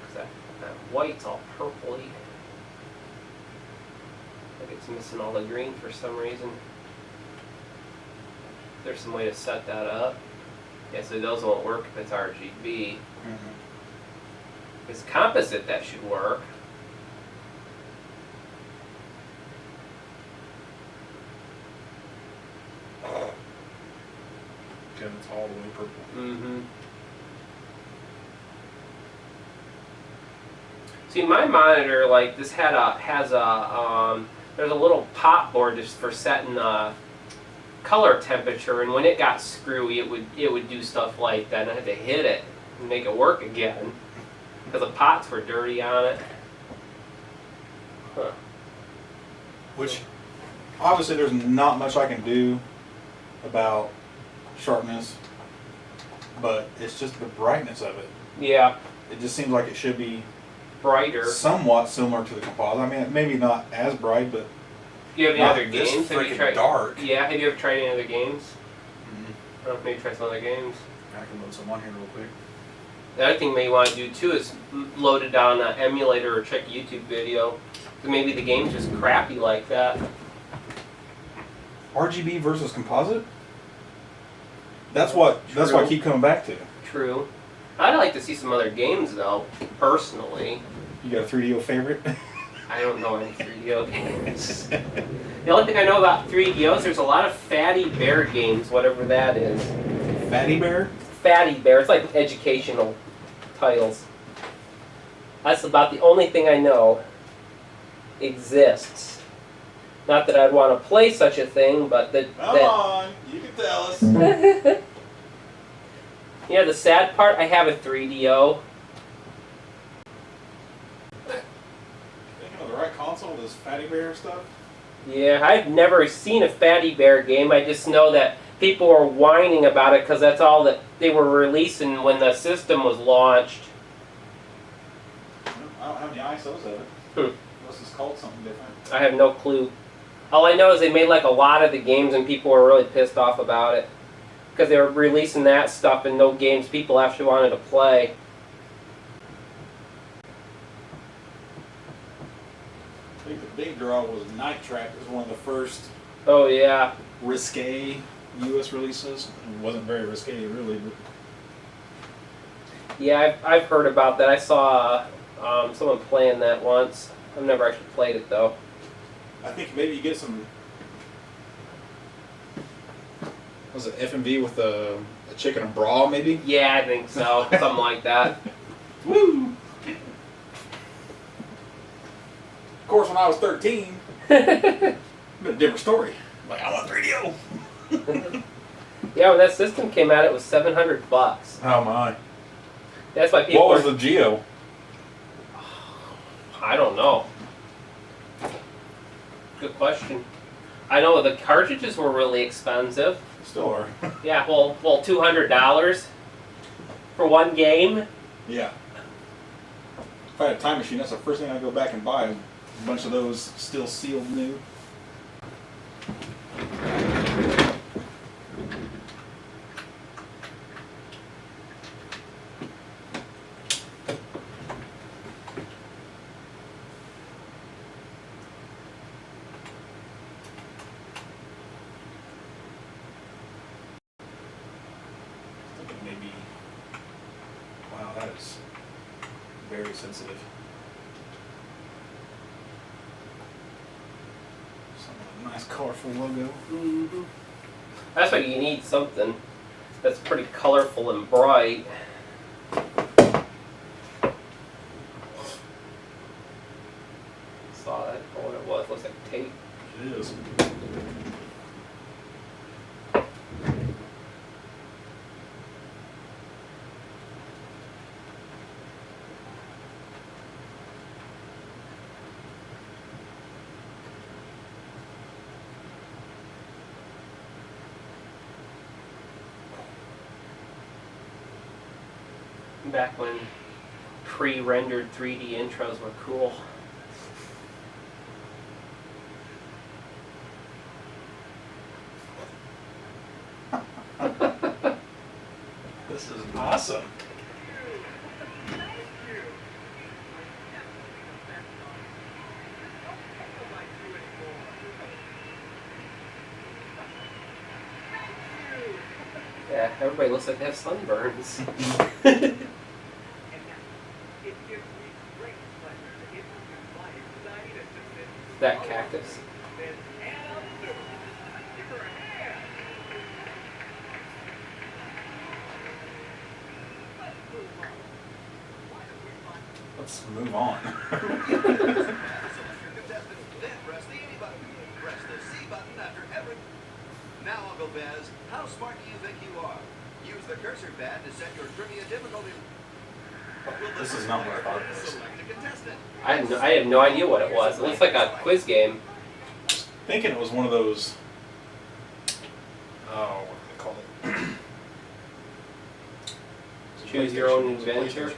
Because that white's all purpley. I think it's missing all the green for some reason. There's some way to set that up. Yeah, so those won't work if it's RGB. Mm-hmm. If it's composite, that should work. Again, it's all the way purple. Mm-hmm. See, my monitor, like this, has a there's a little pop board just for setting color temperature, and when it got screwy, it would do stuff like that, and I had to hit it and make it work again because the pots were dirty on it. Huh. Which, obviously, there's not much I can do about sharpness, but it's just the brightness of it. Yeah. It just seems like it should be brighter, somewhat similar to the composite. I mean, maybe not as bright, but do you have any other games? Have you tried dark? Yeah. Have you ever tried any other games? Mm-hmm. Maybe try some other games. I can load some on here real quick. The other thing you may want to do too is load it on an emulator or check a YouTube video. Because maybe the game's just crappy like that. RGB versus composite? That's what I keep coming back to. True. I'd like to see some other games though, personally. You got a 3DO favorite? I don't know any 3DO games. The only thing I know about 3DOs, there's a lot of Fatty Bear games, whatever that is. Fatty Bear? Fatty Bear. It's like educational titles. That's about the only thing I know exists. Not that I'd want to play such a thing, but that... Come on, you can tell us. Yeah, the sad part, I have a 3DO. Thinking of the right console, this Fatty Bear stuff? Yeah, I've never seen a Fatty Bear game. I just know that people were whining about it because that's all that they were releasing when the system was launched. I don't have any ISOs of it. Unless it's called something different. I have no clue. All I know is they made like a lot of the games and people were really pissed off about it. Because they were releasing that stuff and no games people actually wanted to play. I think the big draw was Night Trap. It was one of the first risque US releases. It wasn't very risque really, but yeah, I've heard about that. I saw someone playing that once. I've never actually played it though. I think maybe you get some. Was it FMV with a chicken and bra, maybe? Yeah, I think so. Something like that. Woo! Of course, when I was 13, a different story. Like, I want 3DO. Yeah, when that system came out, it was $700. Oh my! That's why people. What was the Geo? I don't know. Good question. I know the cartridges were really expensive. Still are. Yeah, well, $200 for one game. Yeah. If I had a time machine, that's the first thing I'd go back and buy. A bunch of those still sealed new. Maybe. Wow, that is very sensitive. Some nice colorful logo. Mm-hmm. That's why you need something. that's pretty colorful and bright. Saw that for what it was. Looks like tape. It is. Back when pre-rendered 3D intros were cool. This is awesome. Yeah, everybody looks like they have sunburns. That cactus. Let's move on. Now, Uncle Bez, how smart do you think you are? Use the cursor pad to set your trivia difficulty. This is not what I thought it was. I have no idea what it was. It looks like a quiz game. Thinking it was one of those. Oh, what do they call it? Choose your own adventure.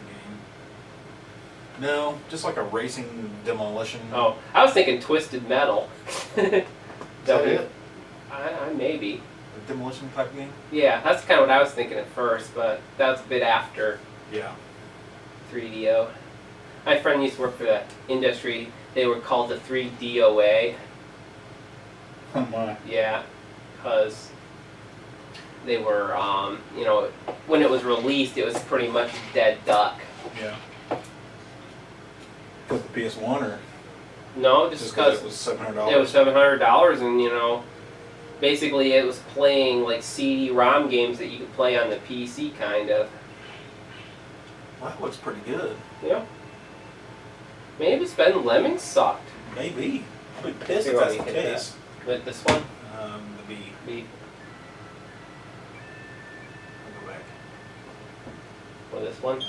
No, just like a racing demolition. Oh, I was thinking Twisted Metal. Is that it? I maybe. A demolition type game? Yeah, that's kind of what I was thinking at first, but that was a bit after Yeah. 3DO. My friend used to work for the industry. They were called the 3DOA. Oh my. Yeah, because they were, you know, when it was released, it was pretty much a dead duck. Yeah. With the PS1 or? No, just because it was $700. it was $700, and you know, basically it was playing like CD-ROM games that you could play on the PC, kind of. Well, that looks pretty good. Yeah. Maybe Ben Lemmings sucked. Maybe. I'll be pissed if Here, that's let the me hit case. With this one? The B. B. I'll go back. Or this one?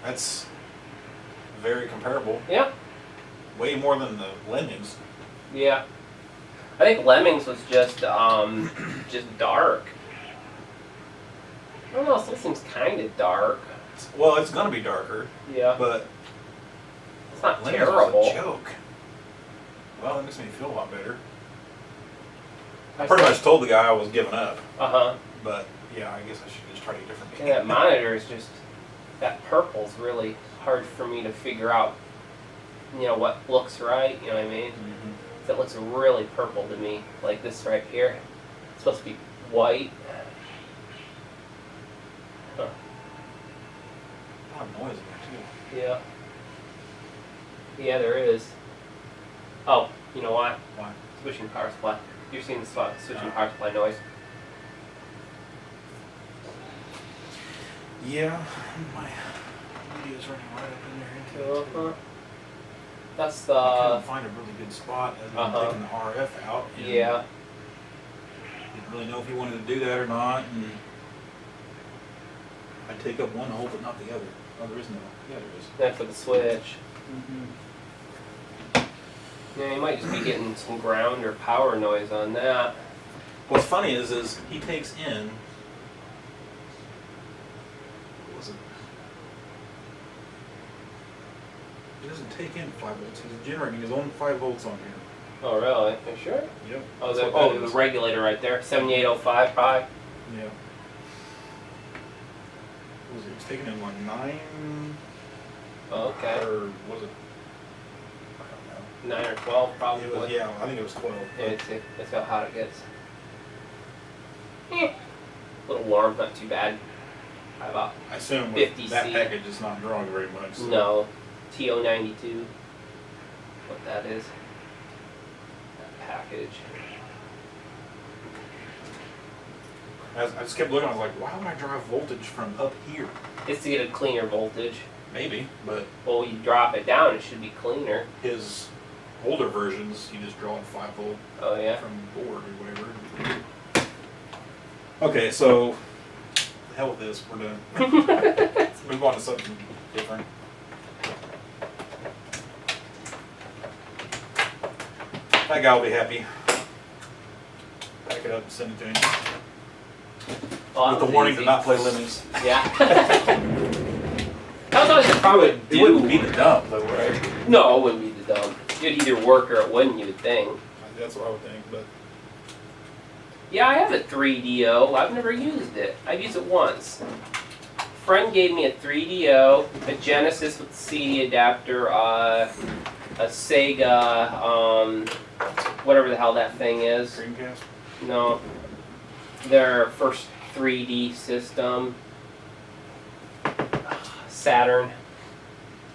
That's very comparable. Yeah. Way more than the Lemmings. Yeah. I think Lemmings was just dark. I don't know, this seems kind of dark. Well, it's gonna be darker. Yeah. But it's not Lemmings terrible. was a joke. Well, that makes me feel a lot better. I pretty much told the guy I was giving up. Uh-huh. But yeah, I guess I should just try a different game. And that monitor is just, that purple's really hard for me to figure out, you know, what looks right, you know what I mean? Mm-hmm. It looks really purple to me, like this right here. It's supposed to be white. Huh. A lot of noise in there Yeah. Yeah, there is. Oh, you know why? Why? Switching power supply. You're seeing the spot, switching power supply noise. Yeah, my video's running right up in there into it. Uh-huh. That's I couldn't the... find a really good spot other than taking the RF out. And Yeah. didn't really know if you wanted to do that or not. And I take up one hole but not the other. Oh, there is no. Yeah, there is. That's for the switch. Yeah, you might just be getting some ground or power noise on that. What's funny is he takes in. What was it? He doesn't take in 5 volts. He's generating his own 5 volts on here. Oh, really? Are you sure? Yep. Oh, the regulator right there. 7805 probably. Yeah. What was it? It's taking in like 9. Oh, okay. Or was it? 9 or 12 probably. It was, yeah, I think it was 12. Yeah, it's how hot it gets. A little warm, not too bad. About I assume 50 that C. package is not drawing very much. So. No, TO92. What that is? That package. I just kept looking. I was like, why would I drive voltage from up here? It's to get a cleaner voltage. Maybe, but well, you drop it down, it should be cleaner. His older versions, you just draw a 5 volt. Oh yeah. From board or whatever. Okay, so the hell with this. We're done. Let's move on to something different. That guy will be happy. Pack it up and send it to him. With the warning to not play Lemons. Yeah. That was always the problem. It wouldn't be the dump, though, right? No, it wouldn't be the dump. It'd either work or it wouldn't, you would think. That's what I would think, but... Yeah, I have a 3DO. I've never used it. I've used it once. A friend gave me a 3DO, a Genesis with the CD adapter, a Sega, whatever the hell that thing is. Dreamcast? No. Their first 3D system. Saturn.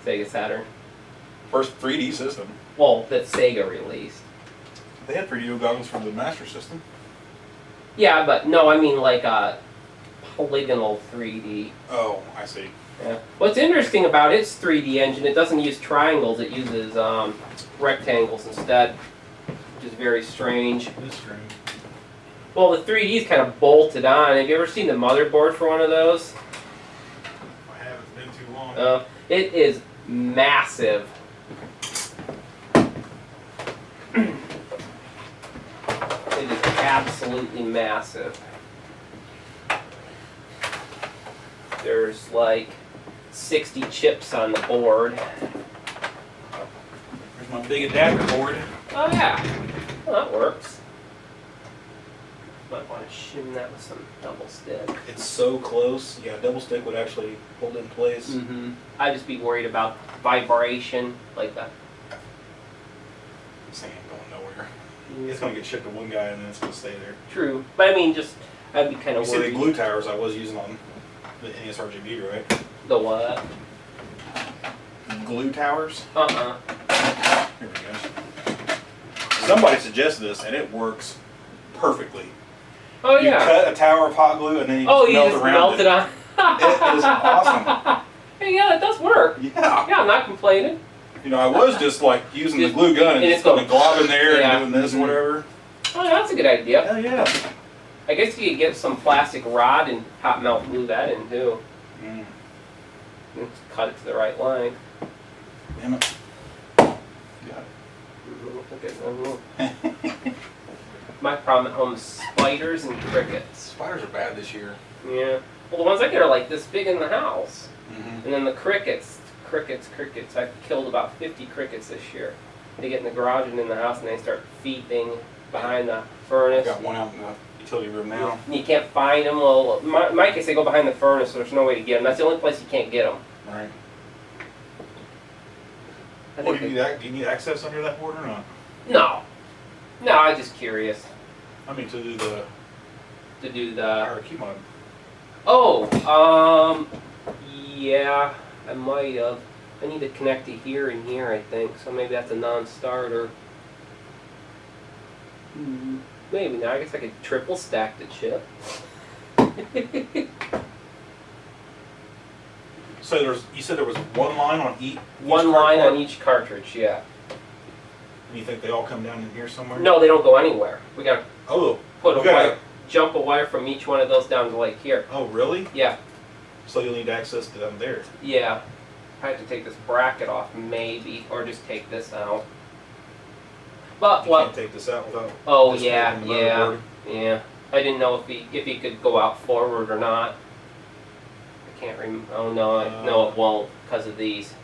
Sega Saturn. First 3D system? Well, that Sega released. They had 3D goggles from the Master System. Yeah, but no, I mean like a polygonal 3D. Oh, I see. Yeah. What's interesting about its 3D engine, it doesn't use triangles, it uses rectangles instead, which is very strange. It is strange. Well, the 3D is kind of bolted on. Have you ever seen the motherboard for one of those? I haven't. It's been too long. It is massive. It is absolutely massive. There's like 60 chips on the board. There's my big adapter board. Oh yeah, well, that works. Might want to shim that with some double stick. It's so close. Yeah, double stick would actually hold it in place. Mm-hmm. I'd just be worried about vibration, like that. This thing ain't going nowhere. It's going to get shipped to one guy and then it's going to stay there. True, but I mean, just I'd be kind of You worried. see the glue towers I was using on the NES RGB, right? The what? Glue towers? Uh-uh. Here we go. Somebody suggested this and it works perfectly. Oh You yeah. cut a tower of hot glue and then you you melt just around melt it on. It is awesome. Hey, yeah, that does work. Yeah. Yeah, I'm not complaining. You know, I was just like using the glue gun and just putting a glob in there and doing this and whatever. Oh, that's a good idea. Hell yeah. I guess you could get some plastic rod and hot melt glue that in too. Mm. And cut it to the right length. Damn it. Got Okay. My problem at home is spiders and crickets. Spiders are bad this year. Yeah. Well, the ones I get are like this big in the house. Mm-hmm. And then the crickets. I've killed about 50 crickets this year. They get in the garage and in the house and they start feeding behind the furnace. I've got one out in the utility room now. And you can't find them. Well, in my case, they go behind the furnace, so there's no way to get them. That's the only place you can't get them. Right. Do you need access under that board or not? No. No, I'm just curious. I mean, to do the key mod. Oh, yeah, I might have. I need to connect to here and here, I think, so maybe that's a non-starter. Maybe not. I guess I could triple stack the chip. So you said there was one line on each One line on each cartridge, yeah. And you think they all come down in here somewhere? No, they don't go anywhere. We gotta put a gotta wire, jump a wire from each one of those down to like here. Oh, really? Yeah. So you'll need access to them there. Yeah. I have to take this bracket off, maybe, or just take this out. But You can't take this out without. Oh this yeah, making the yeah, motherboard. yeah. I didn't know if he could go out forward or not. I can't remember. Oh no, no, it won't because of these.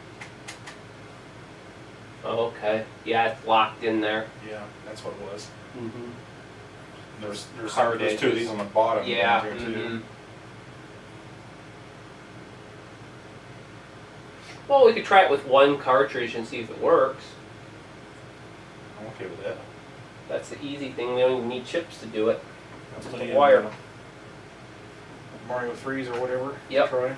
Oh, okay. Yeah, it's locked in there. Yeah, that's what it was. Mm-hmm. There's Hard two of edges. these on the bottom. Yeah. There too. Mm-hmm. Well, we could try it with one cartridge and see if it works. I'm okay with that. That's the easy thing. We don't even need chips to do it. That's Just plenty a wire. of, Mario 3s or whatever. Yep. Try.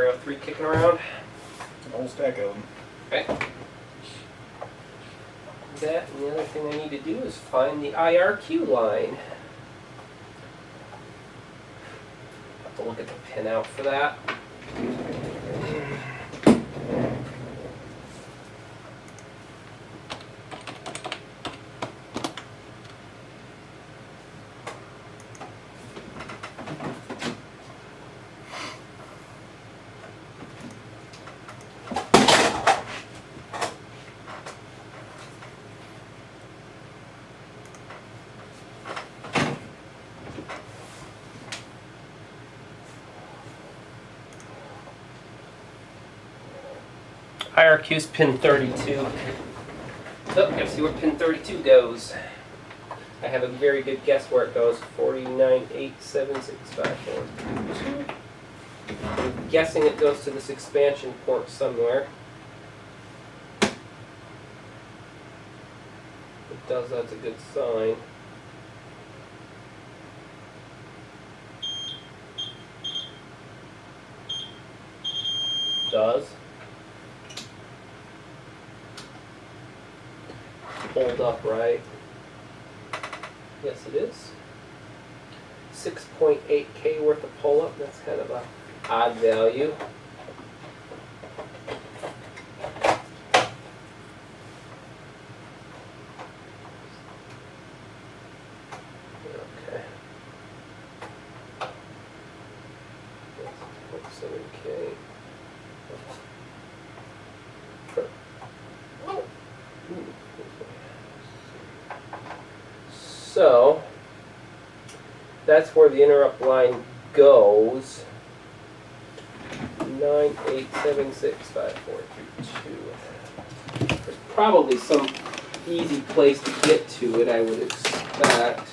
Mario 3 kicking around. An old stack of them. Okay. That, and the other thing I need to do is find the IRQ line. Have to look at the pinout for that. IRQ's pin 32. Oh, gotta see where pin 32 goes. I have a very good guess where it goes. 49876542. I'm guessing it goes to this expansion port somewhere. If it does, that's a good sign. Does. Hold up right. Yes, it is. 6.8K worth of pull up. That's kind of a odd value. Okay. That's 0.7K. So, that's where the interrupt line goes. 9876542. There's probably some easy place to get to it, I would expect.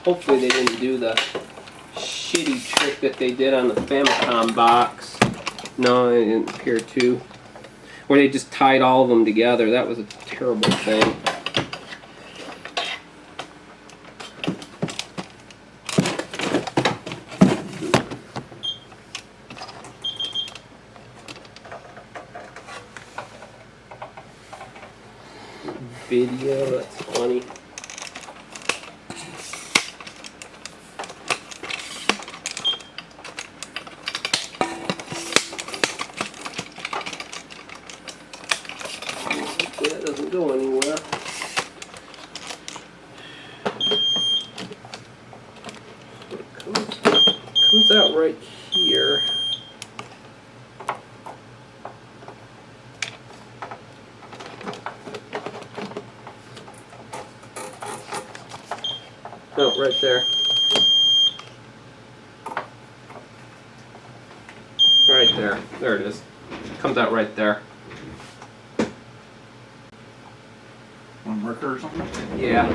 Hopefully they didn't do the shitty trick that they did on the Famicom box. No, it didn't appear to. Where they just tied all of them together. That was a terrible thing. Video, that's funny. That doesn't go anywhere. It comes out right here. Oh, right there. Right there. There it is. Comes out right there. On Merker or something? Yeah.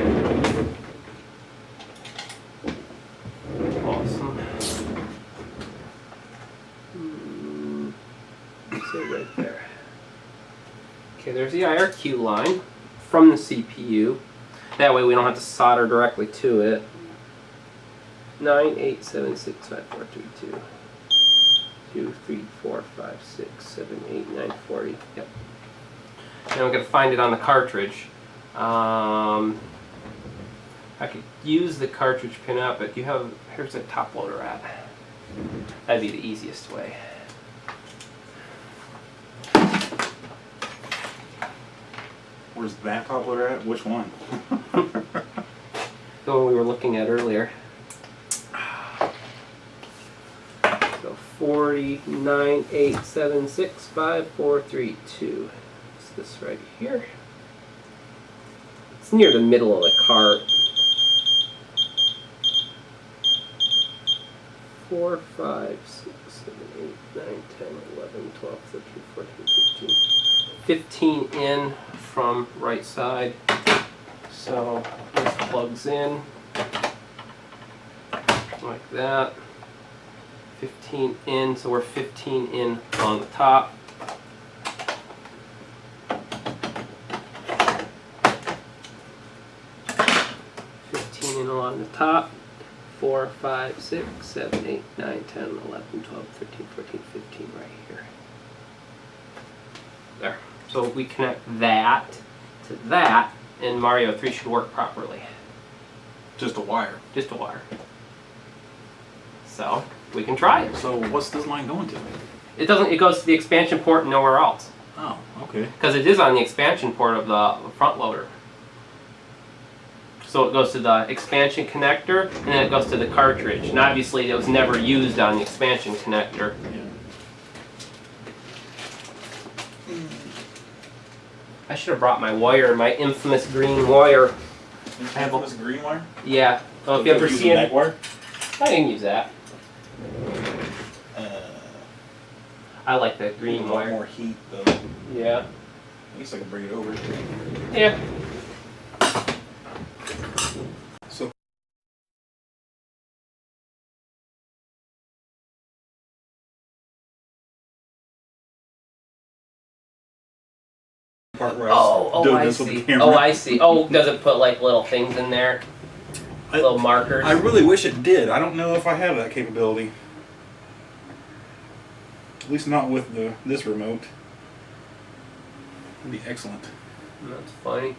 Awesome. Let's see right there. Okay, there's the IRQ line from the CPU. That way we don't have to solder directly to it. 9876542. 2, 3, 4, 5, 6, 7, 8, 9, 40. Yep. Now I'm going to find it on the cartridge. I could use the cartridge pin up, but here's the top loader at. That'd be the easiest way. Where's that top loader at? Which one? The one we were looking at earlier. So 49876542. It's this right here. It's near the middle of the cart. 4, 5, 6, 7, 8, 9, 10, 11, 12, 13, 14, 15. 15 in from right side. So this plugs in. like that. 15 in, so we're 15 in on the top. Along the top, 4, 5, 6, 7, 8, 9, 10, 11, 12, 13, 14, 15 right here. There. So we connect that to that, and Mario 3 should work properly. Just a wire. Just a wire. So we can try it. So what's this line going to? It doesn't. It goes to the expansion port and nowhere else. Oh, okay. Because it is on the expansion port of the front loader. So it goes to the expansion connector, and then it goes to the cartridge. And obviously it was never used on the expansion connector. Yeah. I should have brought my wire, my infamous green wire. Infamous green wire? Yeah. Oh, if you ever see it, wire? I can use that. I like the green wire. More heat though. Yeah. I guess I can bring it over. Yeah. So part where I see. Oh, I see. Oh, does it put like little things in there? Little markers? I really wish it did. I don't know if I have that capability. At least not with this remote. That'd be excellent. That's funny.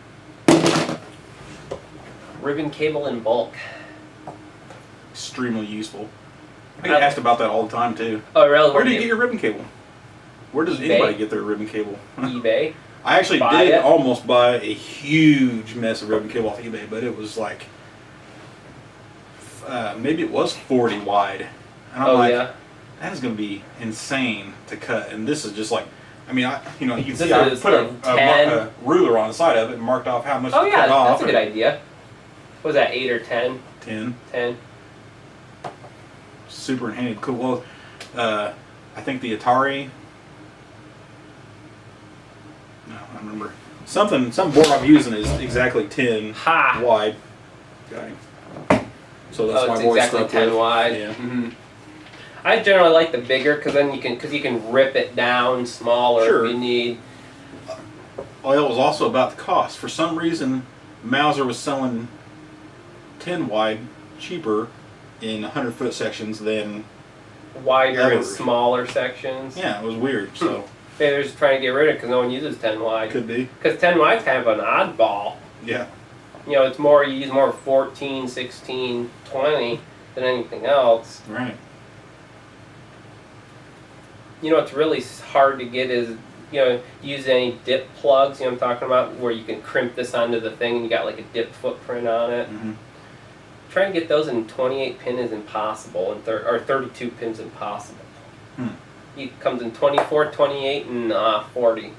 Ribbon cable in bulk. Extremely useful. I get asked about that all the time too. Oh, really? Where do you get your ribbon cable? Where does eBay? Anybody get their ribbon cable? eBay. I actually did almost buy a huge mess of ribbon cable off eBay, but it was like maybe it was 40 wide. And I'm like, that is going to be insane to cut. And this is just like, I mean, you can see I put a ruler on the side of it and marked off how much to cut off. That's a good idea. What was that, 8 or 10? 10. 10. Super handy. Cool. Well, I think the Atari. No, I remember. Some board I'm using is exactly 10 wide. Got him. So that's my voice exactly 10 wide. Yeah. Mm-hmm. I generally like the bigger because then you can rip it down smaller if you need. Well, it was also about the cost. For some reason, Mauser was selling 10 wide cheaper in 100-foot sections than wider in smaller sections. Yeah, it was weird. So maybe they're just trying to get rid of it because no one uses 10 wide. Could be. Because 10 wide's kind of an oddball. Yeah. It's more, you use more 14, 16, 20 than anything else. Right. What's really hard to get is, use any dip plugs, I'm talking about, where you can crimp this onto the thing and you got like a dip footprint on it. Mm-hmm. Trying to get those in 28 pin is impossible, or 32 pins impossible. It comes in 24, 28, and 40.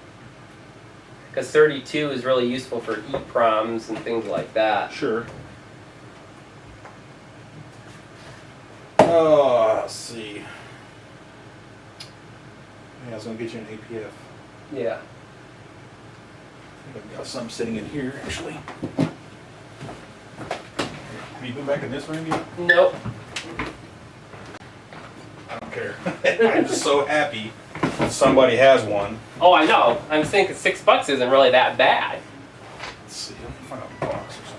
Because 32 is really useful for EEPROMs and things like that. Sure. Oh, let's see. Yeah, I was going to get you an APF. Yeah. I think I've got something sitting in here, actually. Have you been back in this room yet? Nope. I don't care. I'm just so happy that somebody has one. Oh, I know. I'm thinking $6 isn't really that bad. Let's see. Let me find out the box or something.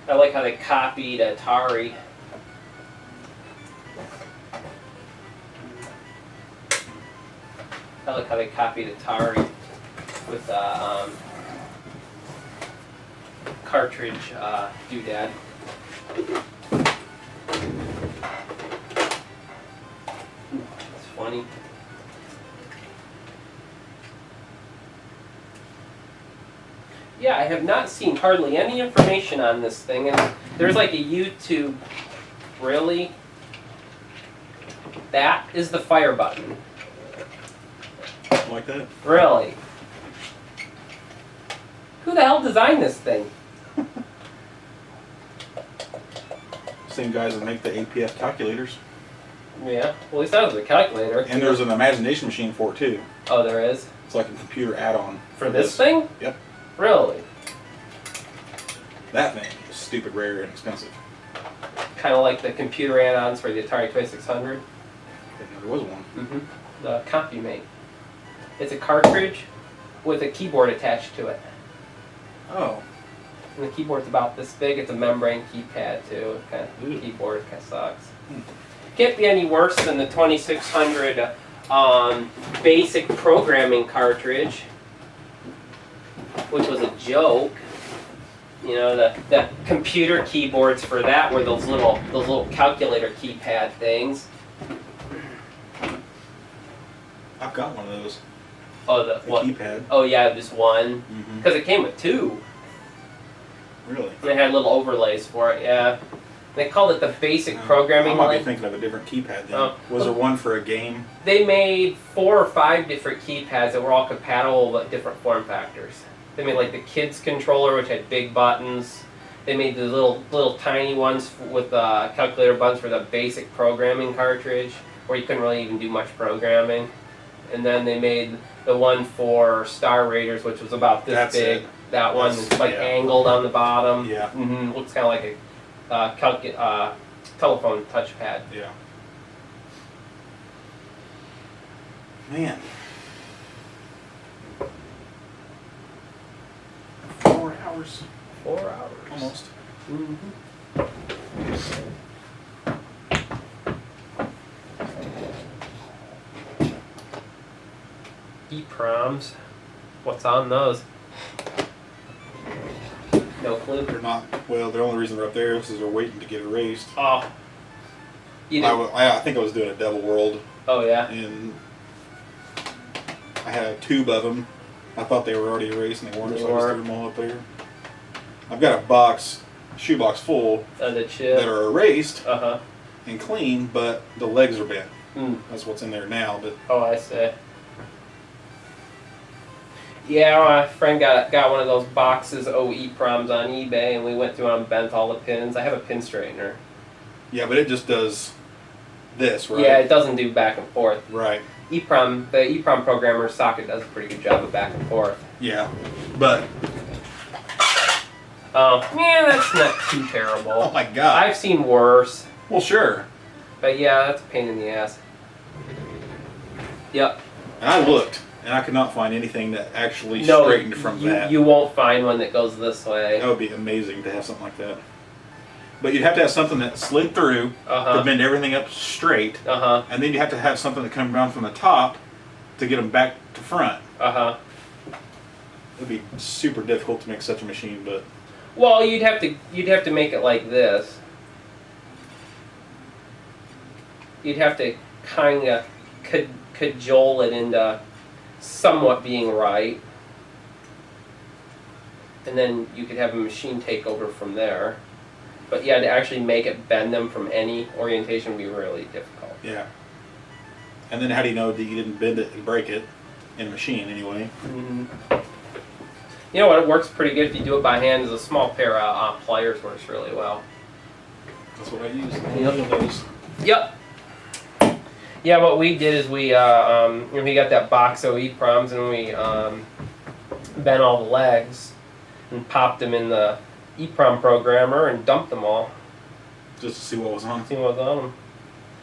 I like how they copied Atari. I like how they copied Atari with cartridge doodad. It's funny. Yeah, I have not seen hardly any information on this thing, and there's like a YouTube. Really? That is the fire button. Like that? Really? Who the hell designed this thing? Same guys that make the APF calculators. Yeah, well, at least that was a calculator. And there's an imagination machine for it too. Oh, there is? It's like a computer add-on. For this thing? Yep. Really? That thing is stupid rare and expensive. Kind of like the computer add-ons for the Atari 2600. I think there was one. The CompuMate. It's a cartridge with a keyboard attached to it. Oh. And the keyboard's about this big. It's a membrane keypad too. Kind of keyboard kind of sucks. Can't be any worse than the 2600 basic programming cartridge, which was a joke. You know, the computer keyboards for that were those little calculator keypad things. I've got one of those. Oh, the what? Keypad. Oh yeah, just one. Because it came with two. Really? And it had little overlays for it. Yeah. They called it the basic programming. I might be thinking of a different keypad then. Was there one for a game? They made 4 or 5 different keypads that were all compatible with different form factors. They made like the kids controller, which had big buttons. They made the little tiny ones with calculator buttons for the basic programming cartridge, where you couldn't really even do much programming. And then they made the one for Star Raiders, which was about this big. That one is like angled on the bottom. Yeah. Looks kind of like a telephone touchpad. Yeah. Man. 4 hours. 4 hours. Almost. EPROMs. What's on those? No clue. They're not. Well, the only reason they're up there is they're waiting to get erased. Oh. I think I was doing a Devil World. Oh yeah. And I had a tube of them. I thought they were already erased and they weren't, so I just threw them all up there. I've got a shoebox full that are erased and clean, but the legs are bent. That's what's in there now. But oh, I see. Yeah, my friend got one of those boxes of EPROMs on eBay, and we went through and bent all the pins. I have a pin straightener. Yeah, but it just does this, right? Yeah, it doesn't do back and forth. Right. The EPROM programmer socket does a pretty good job of back and forth. Yeah, but man, that's not too terrible. Oh my God. I've seen worse. Well, sure. But yeah, that's a pain in the ass. Yep. And I looked, and I could not find anything that actually straightened from that. You won't find one that goes this way. That would be amazing to have something like that. But you'd have to have something that slid through to bend everything up straight, and then you have to have something that comes down from the top to get them back to front. It'd be super difficult to make such a machine, but well, you'd have to make it like this. You'd have to kind of cajole it into somewhat being right, and then you could have a machine take over from there. But yeah, to actually make it bend them from any orientation would be really difficult. Yeah. And then how do you know that you didn't bend it and break it in a machine anyway? You know what? It works pretty good if you do it by hand. Is a small pair of pliers works really well. That's what I use. Yep. Yeah, what we did is we got that box of EPROMs and we bent all the legs and popped them in the EPROM programmer and dumped them all. Just to see what was on. See what was on them.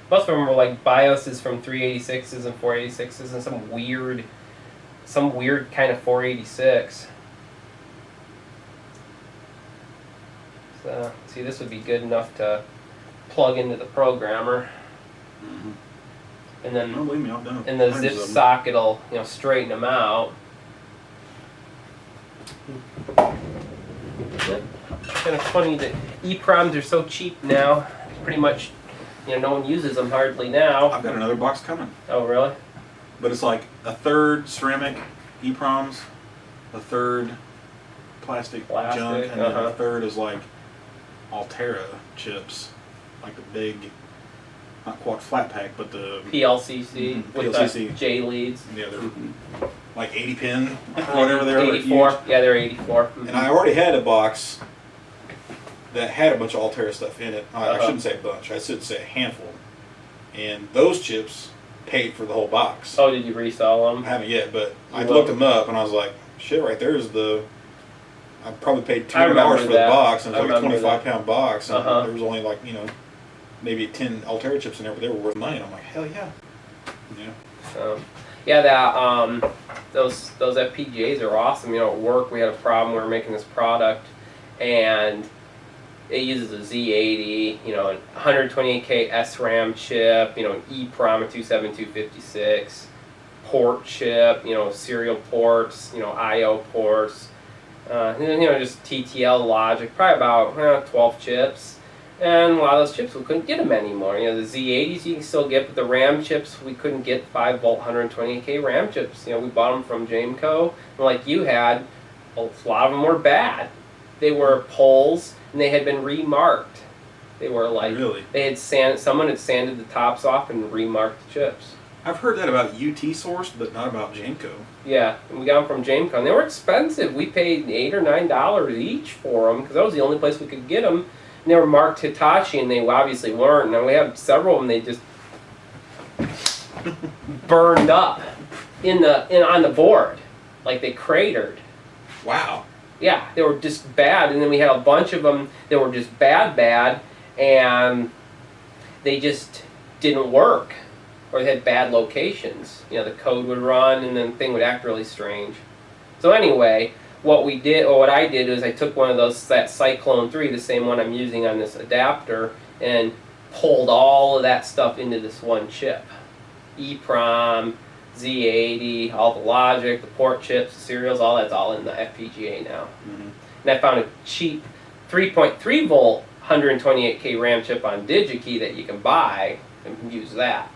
Most of them were like BIOSes from 386s and 486s and some weird kind of 486. So, see, this would be good enough to plug into the programmer. And then don't believe me, I've done and the zip socket will straighten them out. Yep. Kind of funny that EPROMs are so cheap now. Pretty much, no one uses them hardly now. I've got another box coming. Oh, really? But it's like a third ceramic EPROMs, a third plastic junk, and then a third is like Altera chips, like the big, not quad flat pack, but the PLCC with the J leads. Yeah, they're like 80 pin, whatever they are. 84. Yeah, they're 84. And I already had a box that had a bunch of Altera stuff in it. I shouldn't say a bunch. I should say a handful. And those chips paid for the whole box. Oh, did you resell them? I haven't yet, but I looked them up and I was like, shit, right there is the. I probably paid $200 for the box, and it was like a 25-pound box, and Uh-huh. there was only like, maybe 10 Altera chips in there, but they were worth money. And I'm like, hell yeah. Yeah, that those FPGAs are awesome. At work we had a problem. We were making this product, and it uses a Z80, an 128K SRAM chip, an EEPROM, a 27256 port chip, serial ports, I/O ports, just TTL logic. Probably about 12 chips. And a lot of those chips, we couldn't get them anymore. The Z80s you can still get, but the RAM chips, we couldn't get 5-volt 128K RAM chips. We bought them from M.Koenig, and like you had, a lot of them were bad. They were poles, and they had been remarked. They were like, really? They had someone had sanded the tops off and remarked the chips. I've heard that about UT Source, but not about M.Koenig. Yeah, and we got them from M.Koenig, and they were expensive. We paid $8 or $9 each for them, because that was the only place we could get them. And they were marked Hitachi, and they obviously weren't. And we have several of them. They just burned up on the board, like they cratered. Wow. Yeah, they were just bad. And then we had a bunch of them that were just bad, and they just didn't work, or they had bad locations. The code would run, and then the thing would act really strange. So anyway, what I did was I took one of those, that Cyclone 3, the same one I'm using on this adapter, and pulled all of that stuff into this one chip. EEPROM, Z80, all the logic, the port chips, the serials, all that's all in the FPGA now. Mm-hmm. And I found a cheap 3.3 volt 128K RAM chip on DigiKey that you can buy and use that.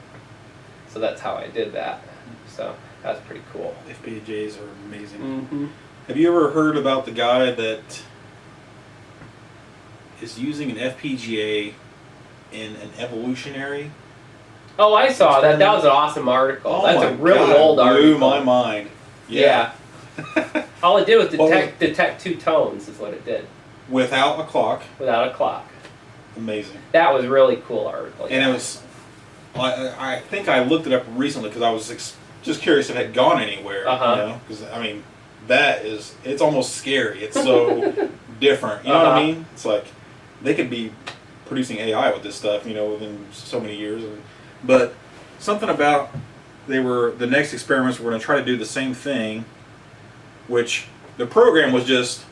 So that's how I did that. So that's pretty cool. FPGAs are amazing. Mm-hmm. Have you ever heard about the guy that is using an FPGA in an evolutionary? Oh, I saw that. That was an awesome article. Oh, that's a really old article. Blew my mind. Yeah. All it did was detect two tones, is what it did. Without a clock. Without a clock. Amazing. That was a really cool article. And it was, I think I looked it up recently because I was just curious if it had gone anywhere. Uh-huh. Because, it's almost scary. It's so different. You know what I mean? It's like, they could be producing AI with this stuff, within so many years. But something about, the next experiments were going to try to do the same thing, which the program was just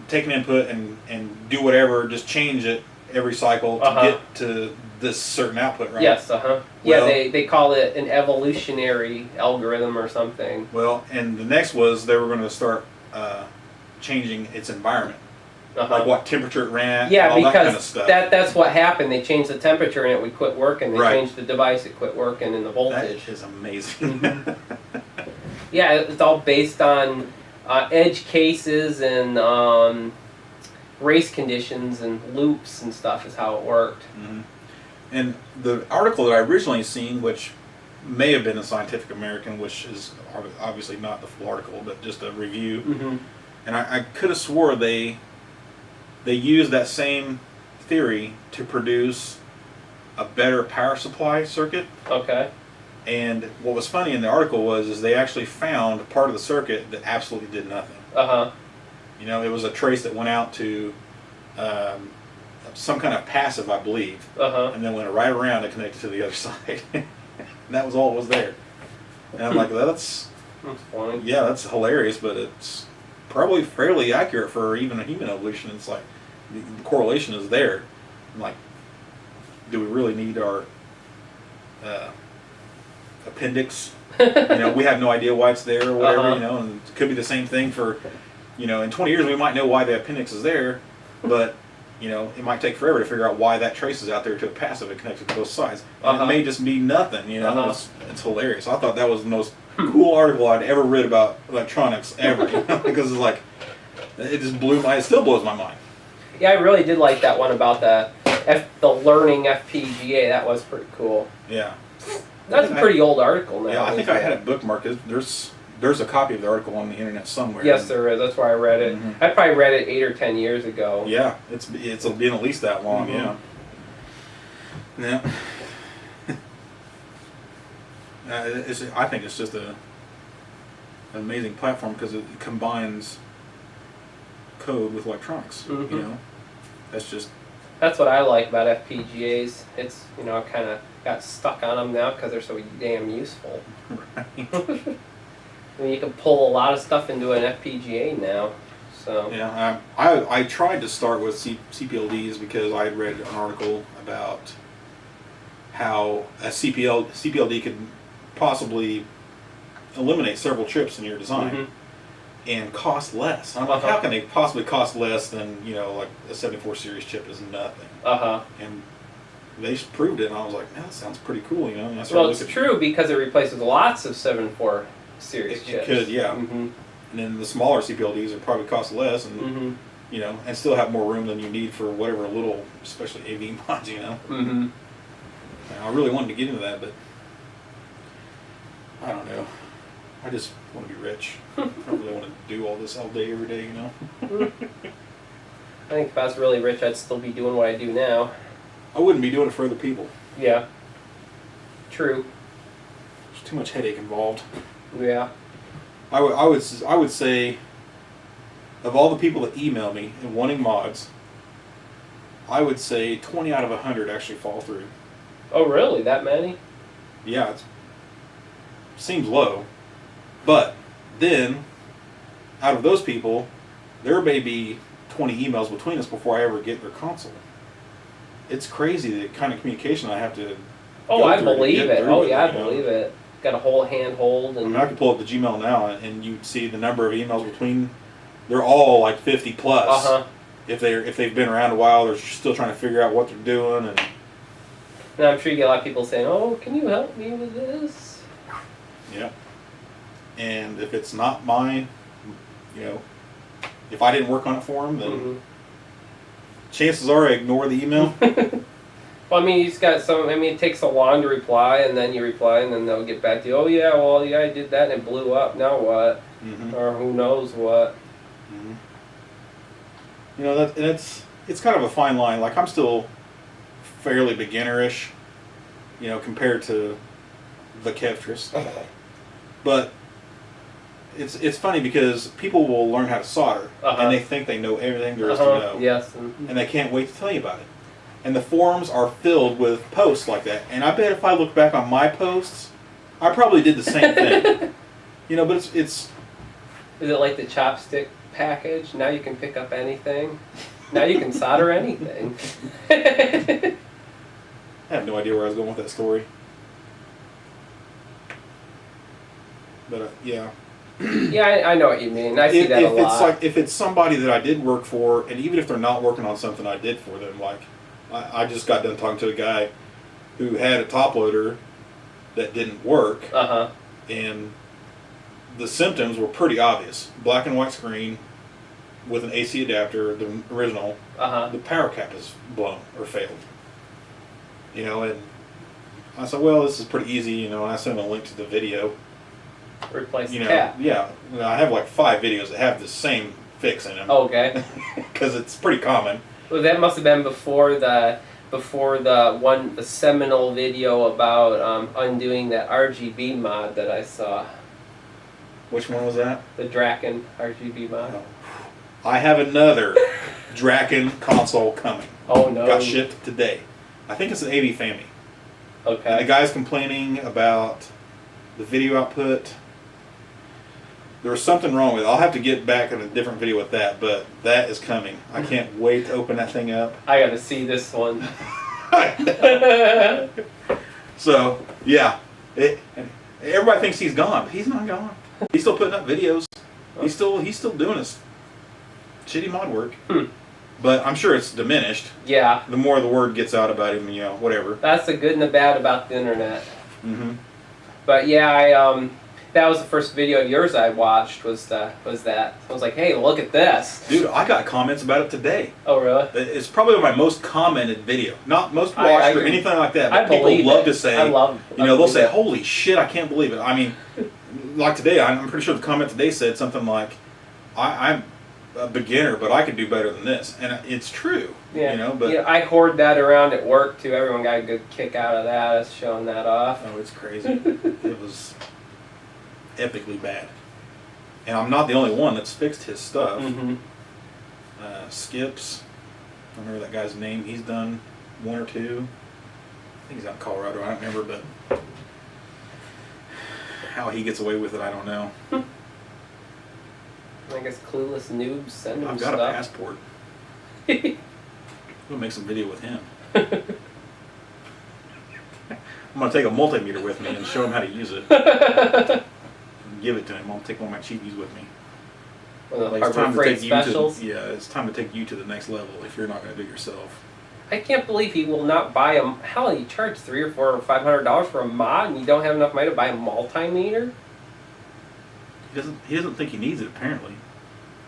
take an input and do whatever, just change it every cycle to get to this certain output, right? Yes, yeah, they call it an evolutionary algorithm or something. Well, and the next was they were going to start changing its environment. Like what temperature it ran, all that kind of stuff. That's what happened. They changed the temperature and it would quit working. They Right. changed the device, it quit working, and the voltage. That is amazing. Yeah, it's all based on edge cases and race conditions and loops and stuff is how it worked. Mm-hmm. And the article that I originally seen, which may have been the Scientific American, which is obviously not the full article, but just a review. Mm-hmm. And I could have swore they used that same theory to produce a better power supply circuit. Okay. And what was funny in the article is they actually found part of the circuit that absolutely did nothing. It was a trace that went out to some kind of passive, I believe, and then went right around and connected to the other side. And that was all that was there. And I'm like, that's funny. Yeah, that's hilarious, but it's probably fairly accurate for even a human evolution. It's like the correlation is there. I'm like, do we really need our appendix? We have no idea why it's there or whatever. And it could be the same thing for, in 20 years we might know why the appendix is there, but it might take forever to figure out why that trace is out there to a passive and connected to both sides. And it may just be nothing. It's hilarious. I thought that was the most cool article I'd ever read about electronics ever, because it's like, it just it still blows my mind. Yeah, I really did like that one about the learning FPGA. That was pretty cool. Yeah. That's a pretty old article now. Yeah, I think I had it bookmarked. There's a copy of the article on the internet somewhere. Yes, there is. That's where I read it. Mm-hmm. I probably read it 8 or 10 years ago. Yeah, it's been at least that long. Yeah. I think it's just an amazing platform because it combines code with electronics. Mm-hmm. You know, that's what I like about FPGAs. It's, you know, I kind of got stuck on them now because they're so damn useful. Right. I mean, you can pull a lot of stuff into an FPGA now. So yeah, I tried to start with CPLDs because I had read an article about how a CPLD could possibly eliminate several chips in your design and cost less. I'm like, how can they possibly cost less than, you know, like a 74 series chip is nothing. And they just proved it, and I was like, man, that sounds pretty cool, you know. And well, it's true because it replaces lots of 74 series chips. It could, yeah. And then the smaller CPLDs would probably cost less, and you know, and still have more room than you need for whatever little, especially AV mods, you know. And I really wanted to get into that, but I don't know. I just want to be rich. I don't really want to do all this all day, every day, you know. I think if I was really rich, I'd still be doing what I do now. I wouldn't be doing it for other people. Yeah. True. There's too much headache involved. Yeah. I would say, of all the people that email me and wanting mods, I would say 20 out of 100 actually fall through. Oh, really? That many? Yeah, it seems low. But then, out of those people, there may be 20 emails between us before I ever get their console. It's crazy the kind of communication I have to. Oh, I believe it. Oh, yeah, I believe it. Got a whole handhold. And I mean, I can pull up the Gmail now, and you see the number of emails between. They're all like 50 plus. If they've been around a while, they're still trying to figure out what they're doing, and I'm sure you get a lot of people saying, "Oh, can you help me with this?" Yeah. And if it's not mine, you know, if I didn't work on it for them, then chances are I ignore the email. Well, I mean, you just got some. I mean, it takes so long to reply, and then you reply, and then they'll get back to you. Oh yeah, well yeah, I did that, and it blew up. Now what? Or who knows what? You know, it's kind of a fine line. Like, I'm still fairly beginnerish, you know, compared to the Kevtris. But it's funny because people will learn how to solder, and they think they know everything there is to know. Yes. And they can't wait to tell you about it. And the forums are filled with posts like that. And I bet if I look back on my posts, I probably did the same thing. You know, but it's... Is it like the chopstick package? Now you can pick up anything. Now you can solder anything. I have no idea where I was going with that story. But, yeah. Yeah, I know what you mean. I see that a lot. It's like, if it's somebody that I did work for, and even if they're not working on something I did for them, like, I just got done talking to a guy who had a top loader that didn't work, and the symptoms were pretty obvious. Black and white screen with an AC adapter, the original, the power cap is blown or failed. You know, and I said, well, this is pretty easy, you know, and I sent him a link to the video. Replace the cap. Yeah. I have like 5 videos that have the same fix in them. Okay. Because it's pretty common. Well, that must have been before the seminal video about undoing that RGB mod that I saw. Which one was that? The Draken RGB mod. Oh. I have another Draken console coming. Oh no. Got shipped today. I think it's an AV Family. Okay. And the guy's complaining about the video output. There was something wrong with it. I'll have to get back in a different video with that, but that is coming. I can't wait to open that thing up. I gotta see this one. So, yeah. Everybody thinks he's gone, but he's not gone. He's still putting up videos. He's still doing his shitty mod work. But I'm sure it's diminished. Yeah. The more the word gets out about him, you know, whatever. That's the good and the bad about the internet. But yeah, that was the first video of yours I watched. Was that? I was like, hey, look at this, dude. I got comments about it today. Oh really? It's probably my most commented video, not most watched or anything like that. But people love to say, they'll say, holy shit, I can't believe it. I mean, like today, I'm pretty sure the comment today said something like, I'm a beginner, but I could do better than this, and it's true. Yeah. You know, but yeah, I hoard that around at work too. Everyone got a good kick out of that. Us showing that off. Oh, it's crazy. It was epically bad, and I'm not the only one that's fixed his stuff. Skips. I don't remember that guy's name. He's done one or two. I think he's out in Colorado. I don't remember, but how he gets away with it, I don't know. I guess clueless noobs send him I've got stuff. a passport. We'll make some video with him. I'm going to take a multimeter with me and show him how to use it. Give it to him. I'll take one of my cheapies with me. It's time to take specials? It's time to take you to the next level if you're not going to do it yourself. I can't believe he will not buy a... Hell, he charged $300 or $500 for a mod and you don't have enough money to buy a multimeter? He doesn't think he needs it, apparently.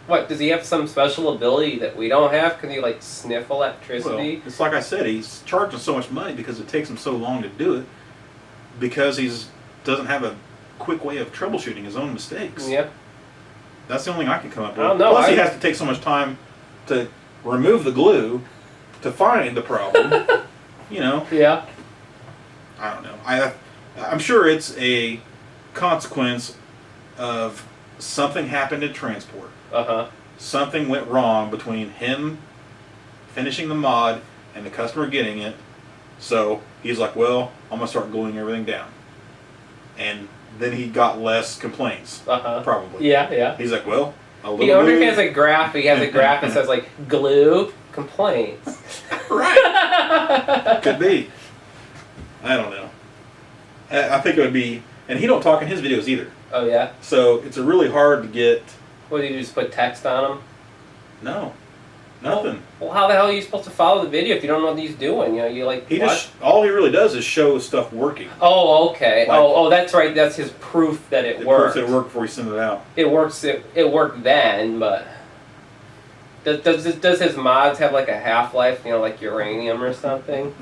What, does he have some special ability that we don't have? Can he, like, sniff electricity? Well, it's like I said, he's charging so much money because it takes him so long to do it because he doesn't have a quick way of troubleshooting his own mistakes. Yeah. That's the only thing I can come up with. I don't know. Plus, he has to take so much time to remove the glue to find the problem. You know? Yeah. I don't know. I'm sure it's a consequence of something happened in transport. Uh-huh. Something went wrong between him finishing the mod and the customer getting it. So he's like, well, I'm going to start gluing everything down. And then he got less complaints. Uh-huh. Probably. Yeah. He's like, well, he has a graph. He has a graph that says, like, glue complaints. Right. Could be. I don't know. I think it would be... And he don't talk in his videos either. Oh, yeah? So it's really hard to get... What, do you just put text on him? No. Nothing. Well, how the hell are you supposed to follow the video if you don't know what he's doing? You know, you like... All he really does is show stuff working. Oh, okay. Like, that's right. That's his proof that it worked. Proof that it worked before he sent it out. It works. It worked then, but... Does his mods have like a half-life, you know, like uranium or something?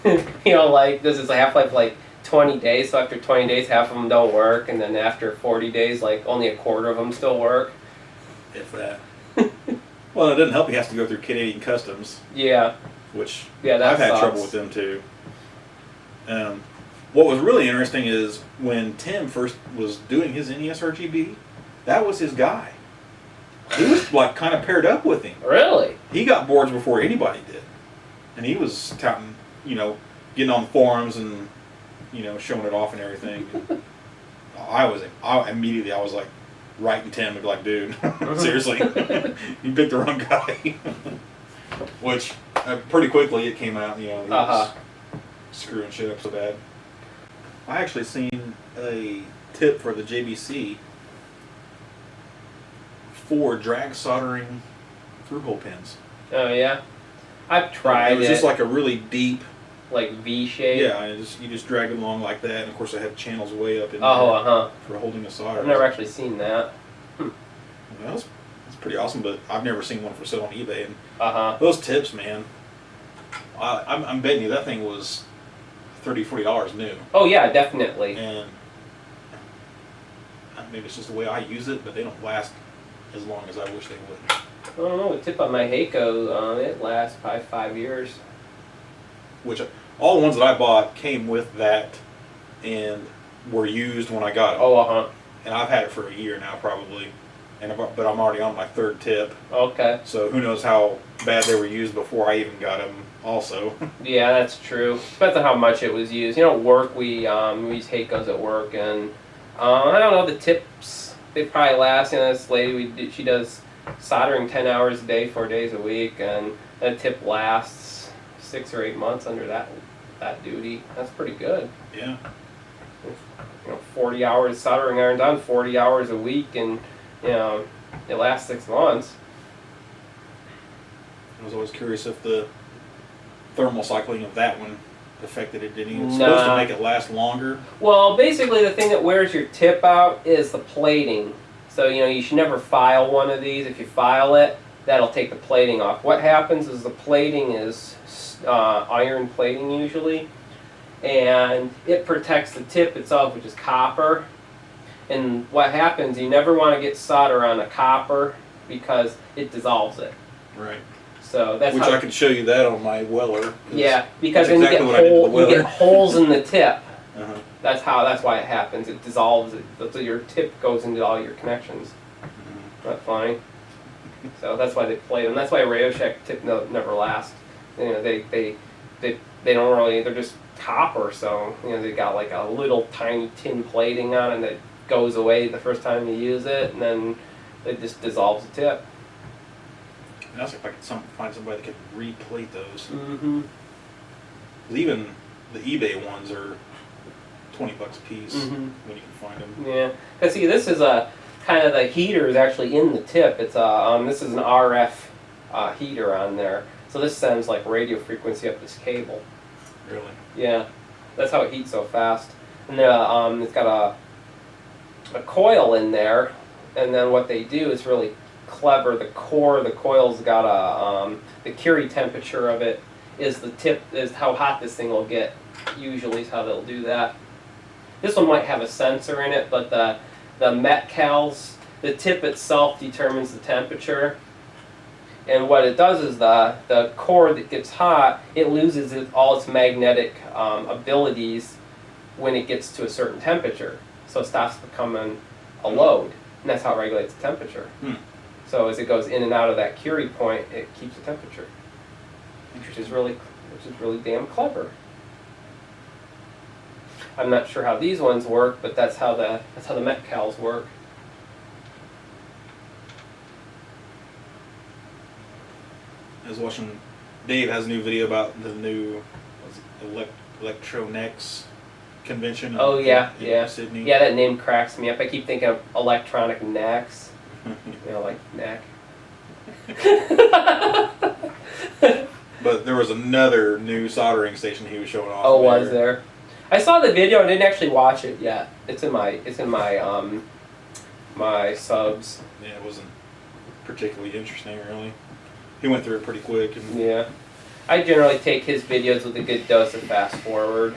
You know, like, does his half-life like 20 days, so after 20 days half of them don't work, and then after 40 days like only a quarter of them still work? If that. Well, it doesn't help he has to go through Canadian customs. Yeah. Which that I've had sucks. trouble with them too. What was really interesting is when Tim first was doing his NES RGB, that was his guy. He was like kind of paired up with him. Really? He got boards before anybody did. And he was touting, you know, getting on the forums and, you know, showing it off and everything. And I was like writing Tim and be like, dude, seriously, you picked the wrong guy. Which pretty quickly it came out, you know, he was screwing shit up so bad. I actually seen a tip for the JBC for drag soldering through-hole pins. Oh yeah, I've tried it. It was just like a really deep, like V shape. Yeah, and you just drag it along like that, and of course I have channels way up in there for holding the solder. I've never actually seen that. Well, that's pretty awesome, but I've never seen one for sale on eBay. And those tips, man, I'm betting you that thing was $30, $40 new. Oh yeah, definitely. And maybe it's just the way I use it, but they don't last as long as I wish they would. I don't know, the tip on my Heiko, it lasts probably 5 years. Which, all the ones that I bought came with that and were used when I got them. Oh, And I've had it for a year now, probably. But I'm already on my third tip. Okay. So who knows how bad they were used before I even got them also. Yeah, that's true. Depends on how much it was used. You know, at work, we use Heikos at work, and I don't know, the tips, they probably last. You know, this lady, she does soldering 10 hours a day, 4 days a week, and that tip lasts 6 or 8 months under that duty. That's pretty good. Yeah. You know, 40 hours soldering irons on, 40 hours a week, and you know, it lasts 6 months. I was always curious if the thermal cycling of that one affected it. It's supposed to make it last longer. Well, basically the thing that wears your tip out is the plating. So, you know, you should never file one of these. If you file it, that'll take the plating off. What happens is the plating is iron plating usually, and it protects the tip itself, which is copper. And what happens, you never want to get solder on a copper because it dissolves it. Right. So that's I can show you that on my Weller. Yeah, because then you get holes in the tip. That's why it happens. It dissolves it. So your tip goes into all your connections. That's funny. So that's why they plate them. That's why Radio Shack tip never last. You know, they don't really. They're just copper, so you know they got like a little tiny tin plating on it that goes away the first time you use it, and then it just dissolves the tip. And that's if I could find somebody that could replate those. Mm-hmm. Even the eBay ones are $20 a piece when you can find them. Yeah, because see, this is a kind of the heater is actually in the tip. It's a this is an RF heater on there, so this sends like radio frequency up this cable. Really? Yeah, that's how it heats so fast. And it's got a coil in there, and then what they do is really clever. The core of the coil's got the Curie temperature of it is the tip, is how hot this thing will get. Usually is how they'll do that. This one might have a sensor in it, but the Metcal's, the tip itself determines the temperature. And what it does is the core that gets hot, it loses all its magnetic abilities when it gets to a certain temperature. So it stops becoming a load, and that's how it regulates the temperature. So as it goes in and out of that Curie point, it keeps the temperature, which is really damn clever. I'm not sure how these ones work, but that's how the Metcal's work. I was watching, Dave has a new video about the new Electronex convention in Sydney. Yeah, that name cracks me up. I keep thinking of electronic necks. You know, like neck. But there was another new soldering station he was showing off. Oh, was there? I saw the video and didn't actually watch it yet. It's in my my subs. Yeah, it wasn't particularly interesting, really. He went through it pretty quick. And yeah, I generally take his videos with a good dose of fast forward.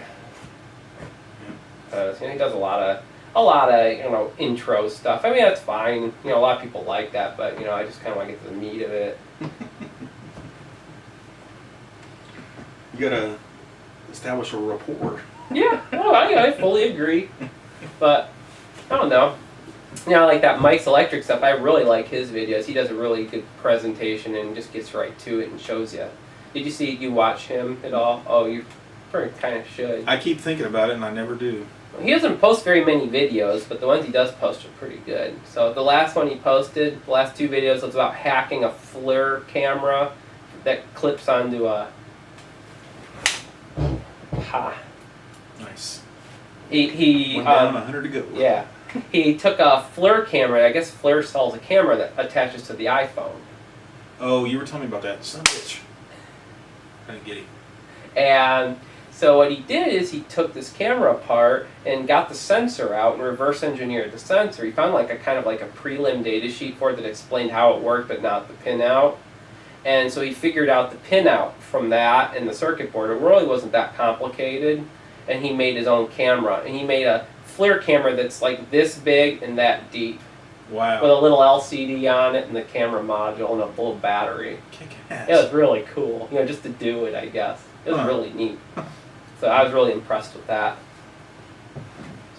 Because he does a lot of intro stuff. I mean, that's fine. A lot of people like that, but I just kind of want to get to the meat of it. You gotta establish a rapport. Yeah, I fully agree. But I don't know. Like that Mike's Electric stuff, I really like his videos. He does a really good presentation and just gets right to it and shows you. Did you watch him at all? Oh, you kind of should. I keep thinking about it and I never do. He doesn't post very many videos, but the ones he does post are pretty good. So the last one he posted, the last 2 videos, was about hacking a FLIR camera that clips onto a... Nice. He went down 100 to go. Yeah. He took a FLIR camera. I guess FLIR sells a camera that attaches to the iPhone. Oh, you were telling me about that. Son of a bitch. Kind of giddy. And so what he did is he took this camera apart and got the sensor out and reverse engineered the sensor. He found like a kind of like a prelim data sheet for it that explained how it worked but not the pinout. And so he figured out the pinout from that and the circuit board. It really wasn't that complicated. And he made his own camera. And he made a FLIR camera that's like this big and that deep. Wow. With a little LCD on it and the camera module and a little battery. Kick ass. It was really cool. Just to do it, I guess. It was really neat. So I was really impressed with that.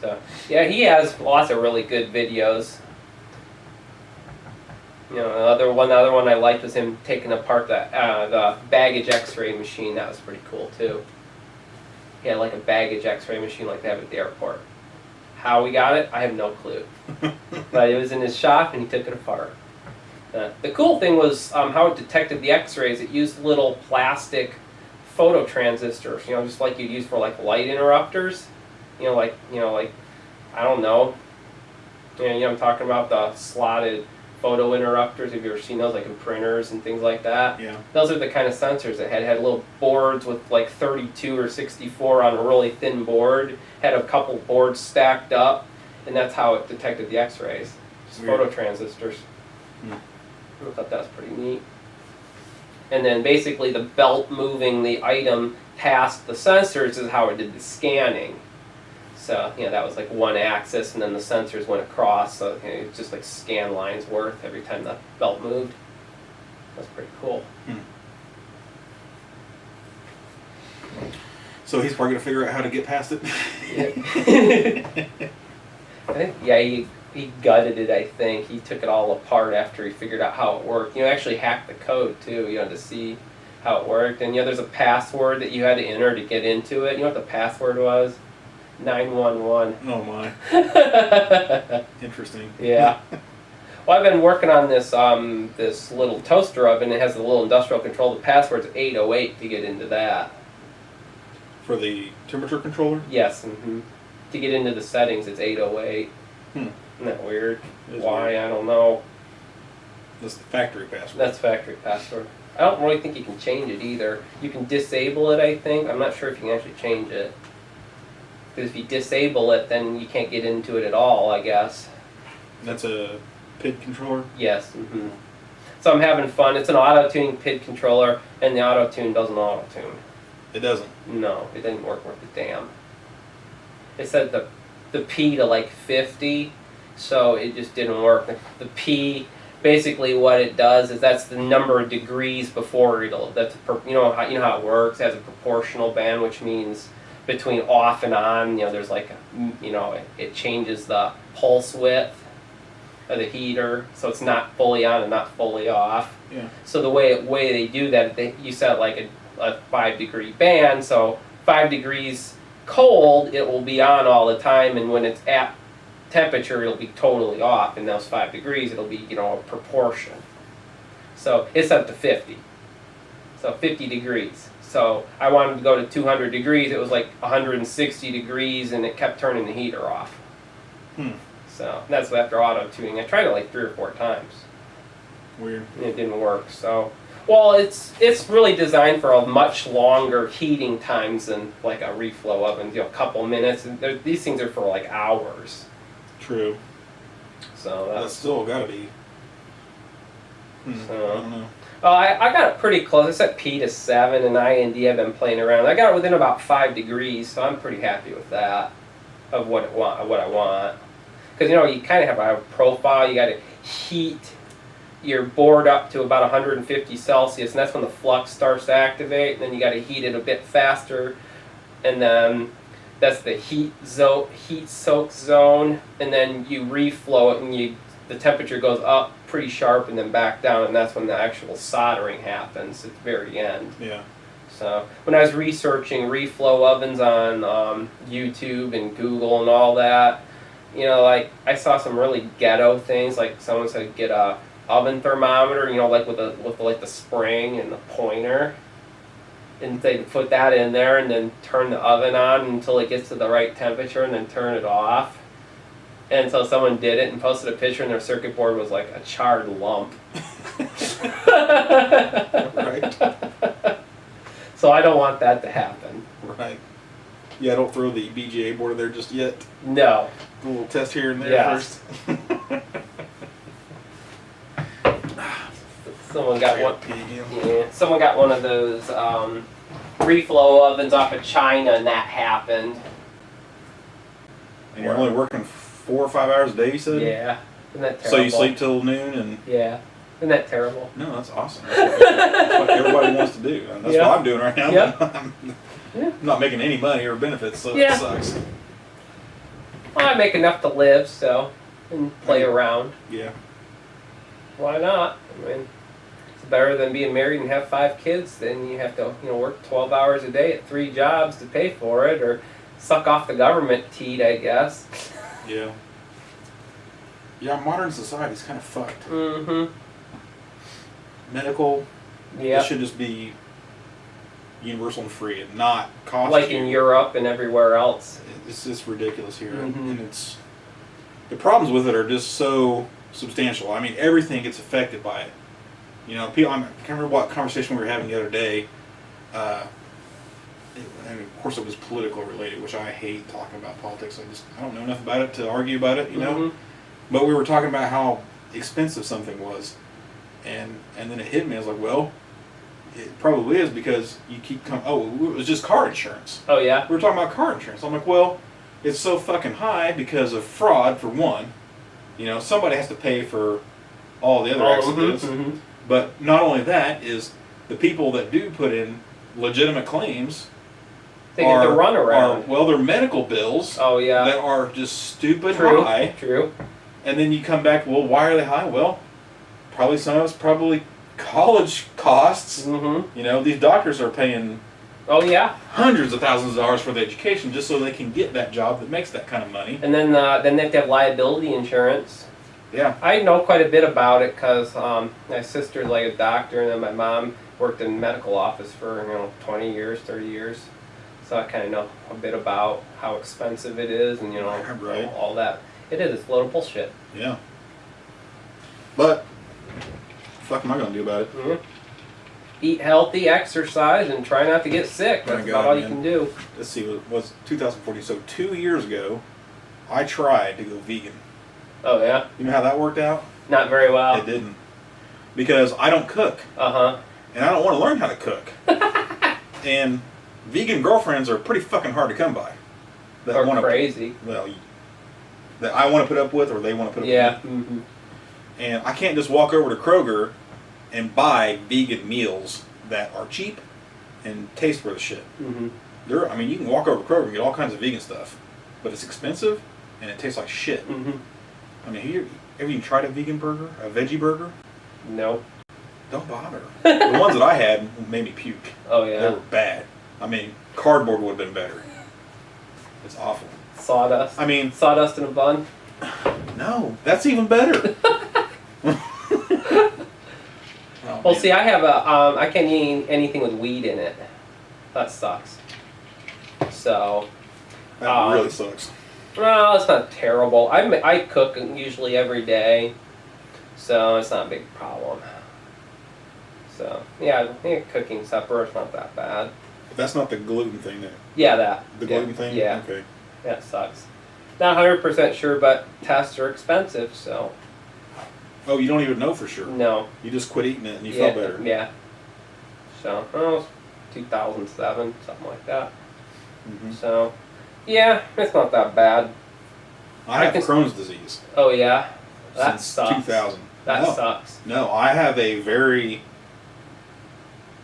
So yeah, he has lots of really good videos. Another one I liked was him taking apart the baggage X-ray machine. That was pretty cool too. He had like a baggage X-ray machine like they have at the airport. How we got it, I have no clue. But it was in his shop and he took it apart. The cool thing was how it detected the X-rays. It used little plastic photo transistors, just like you'd use for like light interrupters. Like I don't know. I'm talking about the slotted photo interrupters. Have you ever seen those, like in printers and things like that? Yeah. Those are the kind of sensors that had little boards with like 32 or 64 on a really thin board. Had a couple boards stacked up, and that's how it detected the X-rays. Just photo transistors. I thought that was pretty neat. And then basically the belt moving the item past the sensors is how it did the scanning. So, that was like one axis, and then the sensors went across, so it's just like scan lines worth every time the belt moved. That's pretty cool. So he's probably going to figure out how to get past it? I think, he gutted it, I think. He took it all apart after he figured out how it worked. Actually hacked the code, too, to see how it worked. And, there's a password that you had to enter to get into it. You know what the password was? 911. Oh, my. Interesting. Yeah. Well, I've been working on this this little toaster oven. It has a little industrial control. The password's 808 to get into that. For the temperature controller? Yes. Mm-hmm. To get into the settings, it's 808. Isn't that weird? Why? Weird. I don't know. That's the factory password. That's factory password. I don't really think you can change it either. You can disable it, I think. I'm not sure if you can actually change it. Because if you disable it, then you can't get into it at all, I guess. That's a PID controller? Yes. Mm-hmm. So I'm having fun. It's an auto-tuning PID controller, and the auto-tune doesn't auto-tune. It doesn't? No, it didn't work worth a damn. It said the P to like 50, so it just didn't work. The P, basically what it does is that's the number of degrees before it'll, you know how it works. It has a proportional band, which means between off and on, there's like, it changes the pulse width of the heater, so it's not fully on and not fully off. Yeah. So the way they do that, you set like a 5-degree band, so 5 degrees cold, it will be on all the time, and when it's at temperature, it'll be totally off. In those 5 degrees, it'll be, a proportion. So it's up to 50. So 50 degrees. So I wanted to go to 200 degrees. It was like 160 degrees, and it kept turning the heater off. So that's after auto-tuning. I tried it like 3 or 4 times. Weird. And it didn't work. So, well, it's really designed for a much longer heating times than like a reflow oven. A couple minutes. And these things are for like hours. True. So that's still got to be. So, I don't know. Well, I got it pretty close. I set P to 7, and I and D I've been playing around. I got it within about 5 degrees, so I'm pretty happy with that. Of what I want. Because you kind of have a profile. You got to heat your board up to about 150 Celsius, and that's when the flux starts to activate. And then you got to heat it a bit faster, and then that's the heat soak zone. And then you reflow it, and the temperature goes up pretty sharp, and then back down, and that's when the actual soldering happens at the very end. Yeah. So when I was researching reflow ovens on YouTube and Google and all that, like I saw some really ghetto things. Like someone said, get a oven thermometer, like with the spring and the pointer, and they put that in there and then turn the oven on until it gets to the right temperature and then turn it off. And so someone did it and posted a picture, and their circuit board was like a charred lump. Right. So I don't want that to happen. Right. Yeah, don't throw the BGA board in there just yet. No. A little test here and there first. Someone got one. Yeah, someone got one of those reflow ovens off of China, and that happened. And you're only working 4 or 5 hours a day, you said? Yeah. Isn't that terrible? So you sleep till noon and... Yeah. Isn't that terrible? No, that's awesome. That's what everybody wants to do. And that's what I'm doing right now. Yeah. I'm not making any money or benefits, so it sucks. Well, I make enough to live, so, and play around. Yeah. Why not? I mean, it's better than being married and have 5 kids. Then you have to, work 12 hours a day at 3 jobs to pay for it, or suck off the government teat, I guess. Yeah. Yeah, modern society's kind of fucked. Mm-hmm. Medical, it should just be universal and free and not cost like in Europe and everywhere else. It's just ridiculous here. And the problems with it are just so substantial. I mean, everything gets affected by it. People, I can't remember what conversation we were having the other day. And of course it was political related, which I hate talking about politics. I don't know enough about it to argue about it, But we were talking about how expensive something was. And then it hit me. I was like, well, it probably is because you keep it was just car insurance. Oh, yeah? We were talking about car insurance. I'm like, well, it's so fucking high because of fraud, for one. Somebody has to pay for all the other accidents. But not only that, is the people that do put in legitimate claims they get the runaround. Their medical bills that are just stupid high. True. And then you come back, well, why are they high? Well, probably some of it's probably college costs. Mm-hmm. You know, these doctors are paying hundreds of thousands of dollars for the education just so they can get that job that makes that kind of money. And then they have to have liability insurance. Yeah. I know quite a bit about it because my sister's like a doctor, and then my mom worked in a medical office for 20 years, 30 years. So I kind of know a bit about how expensive it is, and right. all that. It is. It's a load of bullshit. Yeah. But what the fuck am I gonna do about it? Mm-hmm. Eat healthy, exercise, and try not to get sick. That's about all you can do. Let's see, it was 2014. So 2 years ago, I tried to go vegan. Oh yeah. You know how that worked out? Not very well. It didn't, because I don't cook. And I don't want to learn how to cook. And vegan girlfriends are pretty fucking hard to come by. Or crazy. That I want to put up with, or they want to put up with. Yeah. Mm-hmm. And I can't just walk over to Kroger and buy vegan meals that are cheap and taste for the shit. Mm-hmm. You can walk over to Kroger and get all kinds of vegan stuff, but it's expensive and it tastes like shit. Mm-hmm. Have you tried a vegan burger, a veggie burger? No. Don't bother. The ones that I had made me puke. Oh yeah. They were bad. Cardboard would have been better. It's awful. Sawdust. Sawdust in a bun. No, that's even better. Well, see, I have I can't eat anything with weed in it. That sucks. So. That really sucks. Well, it's not terrible. I cook usually every day, so it's not a big problem. So yeah, cooking supper is not that bad. But that's not the gluten thing, then. Yeah, that. The gluten thing. Yeah. Okay. That sucks. Not 100% sure, but tests are expensive, so. Oh, you don't even know for sure? No. You just quit eating it and you felt better? Yeah. So, 2007, something like that. Mm-hmm. So, yeah, it's not that bad. I have Crohn's disease. Oh, yeah? That since sucks. 2000. That sucks. No, I have a very...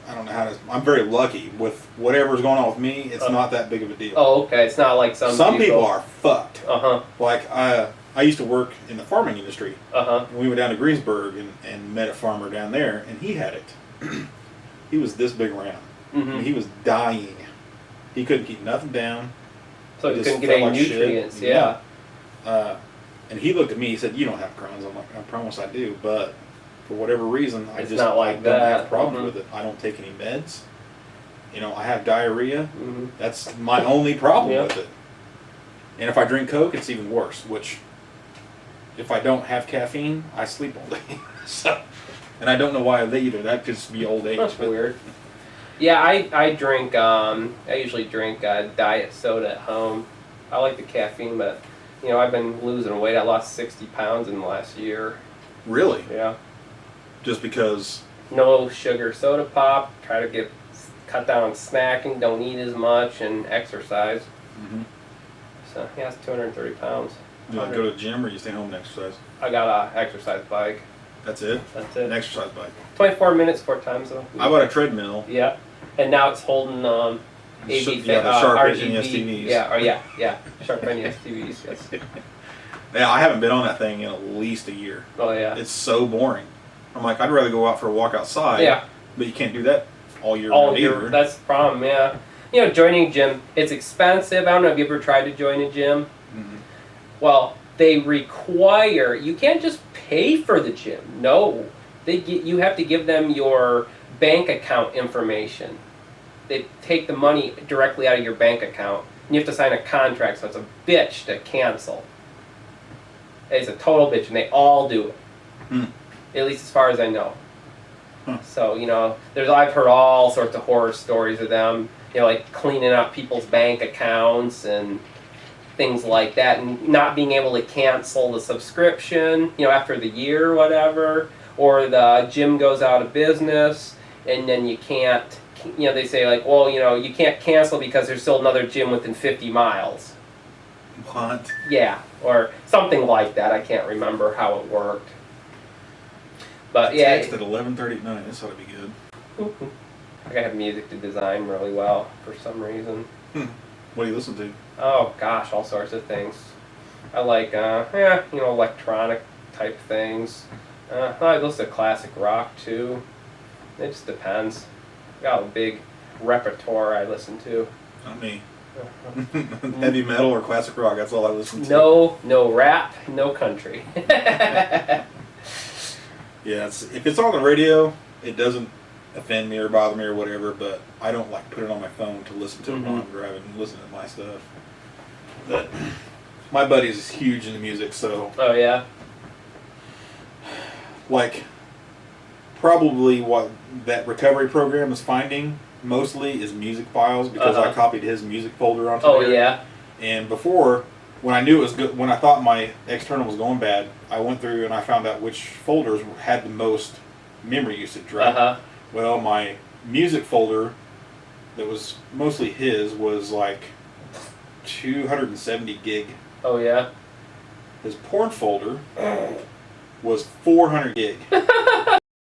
I don't know how to... I'm very lucky with whatever's going on with me. It's not that big of a deal. Oh, okay. It's not like some people are fucked. Uh-huh. Like, I used to work in the farming industry. Uh-huh. And we went down to Greensburg and met a farmer down there, and he had it. He was this big around. Mm-hmm. He was dying. He couldn't keep nothing down. So he couldn't get any nutrients, yeah. And he looked at me, he said, "You don't have Crohn's." I'm like, "I promise I do, but for whatever reason, I don't have problems with it. I don't take any meds. I have diarrhea. Mm-hmm. That's my only problem with it. And if I drink Coke, it's even worse, which, if I don't have caffeine, I sleep all day. And I don't know why either. That could just be old age. That's weird. Yeah, I drink, I usually drink diet soda at home. I like the caffeine, but, I've been losing weight. I lost 60 pounds in the last year. Really? Yeah. Just because? No sugar soda pop. Try to cut down on snacking. Don't eat as much, and exercise. Mm-hmm. So, yeah, it's 230 pounds. You go to the gym or you stay home and exercise? I got an exercise bike. That's it? That's it. An exercise bike. 24 minutes 4 times a week. I bought a treadmill. Yeah. And now it's holding the sharp edge RGB. STVs. Yeah. Sharp edge STVs, yes. Yeah, I haven't been on that thing in at least a year. Oh, yeah. It's so boring. I'm like, I'd rather go out for a walk outside. Yeah. But you can't do that all year round either. That's the problem, yeah. Joining a gym, it's expensive. I don't know if you ever tried to join a gym. Mm-hmm. Well, they require, you can't just pay for the gym. No. You have to give them your bank account information. They take the money directly out of your bank account. And you have to sign a contract, so it's a bitch to cancel. It's a total bitch, and they all do it. At least as far as I know. So, I've heard all sorts of horror stories of them, like cleaning up people's bank accounts and things like that, and not being able to cancel the subscription, after the year or whatever, or the gym goes out of business, and then you can't, they say like, well, you can't cancel because there's still another gym within 50 miles. What? Yeah, or something like that. I can't remember how it worked. But yeah. Text at 11:30 at night. This ought to be good. I gotta have music to design really well for some reason. What do you listen to? Oh gosh, all sorts of things. I like, electronic type things. I listen to classic rock too. It just depends. Got a big repertoire I listen to. Not me. Heavy metal or classic rock, that's all I listen to. No rap, no country. Yeah, if it's on the radio, it doesn't offend me or bother me or whatever, but I don't like put it on my phone to listen to it while I'm driving and listen to my stuff. But my buddy's huge into music, so... Oh, yeah? Like, probably what that recovery program is finding mostly is music files, because I copied his music folder onto there. Oh, yeah? And before, when I knew it was good, when I thought my external was going bad, I went through and I found out which folders had the most memory usage, right? Well, my music folder that was mostly his was like 270 gig. Oh, yeah? His porn folder was 400 gig.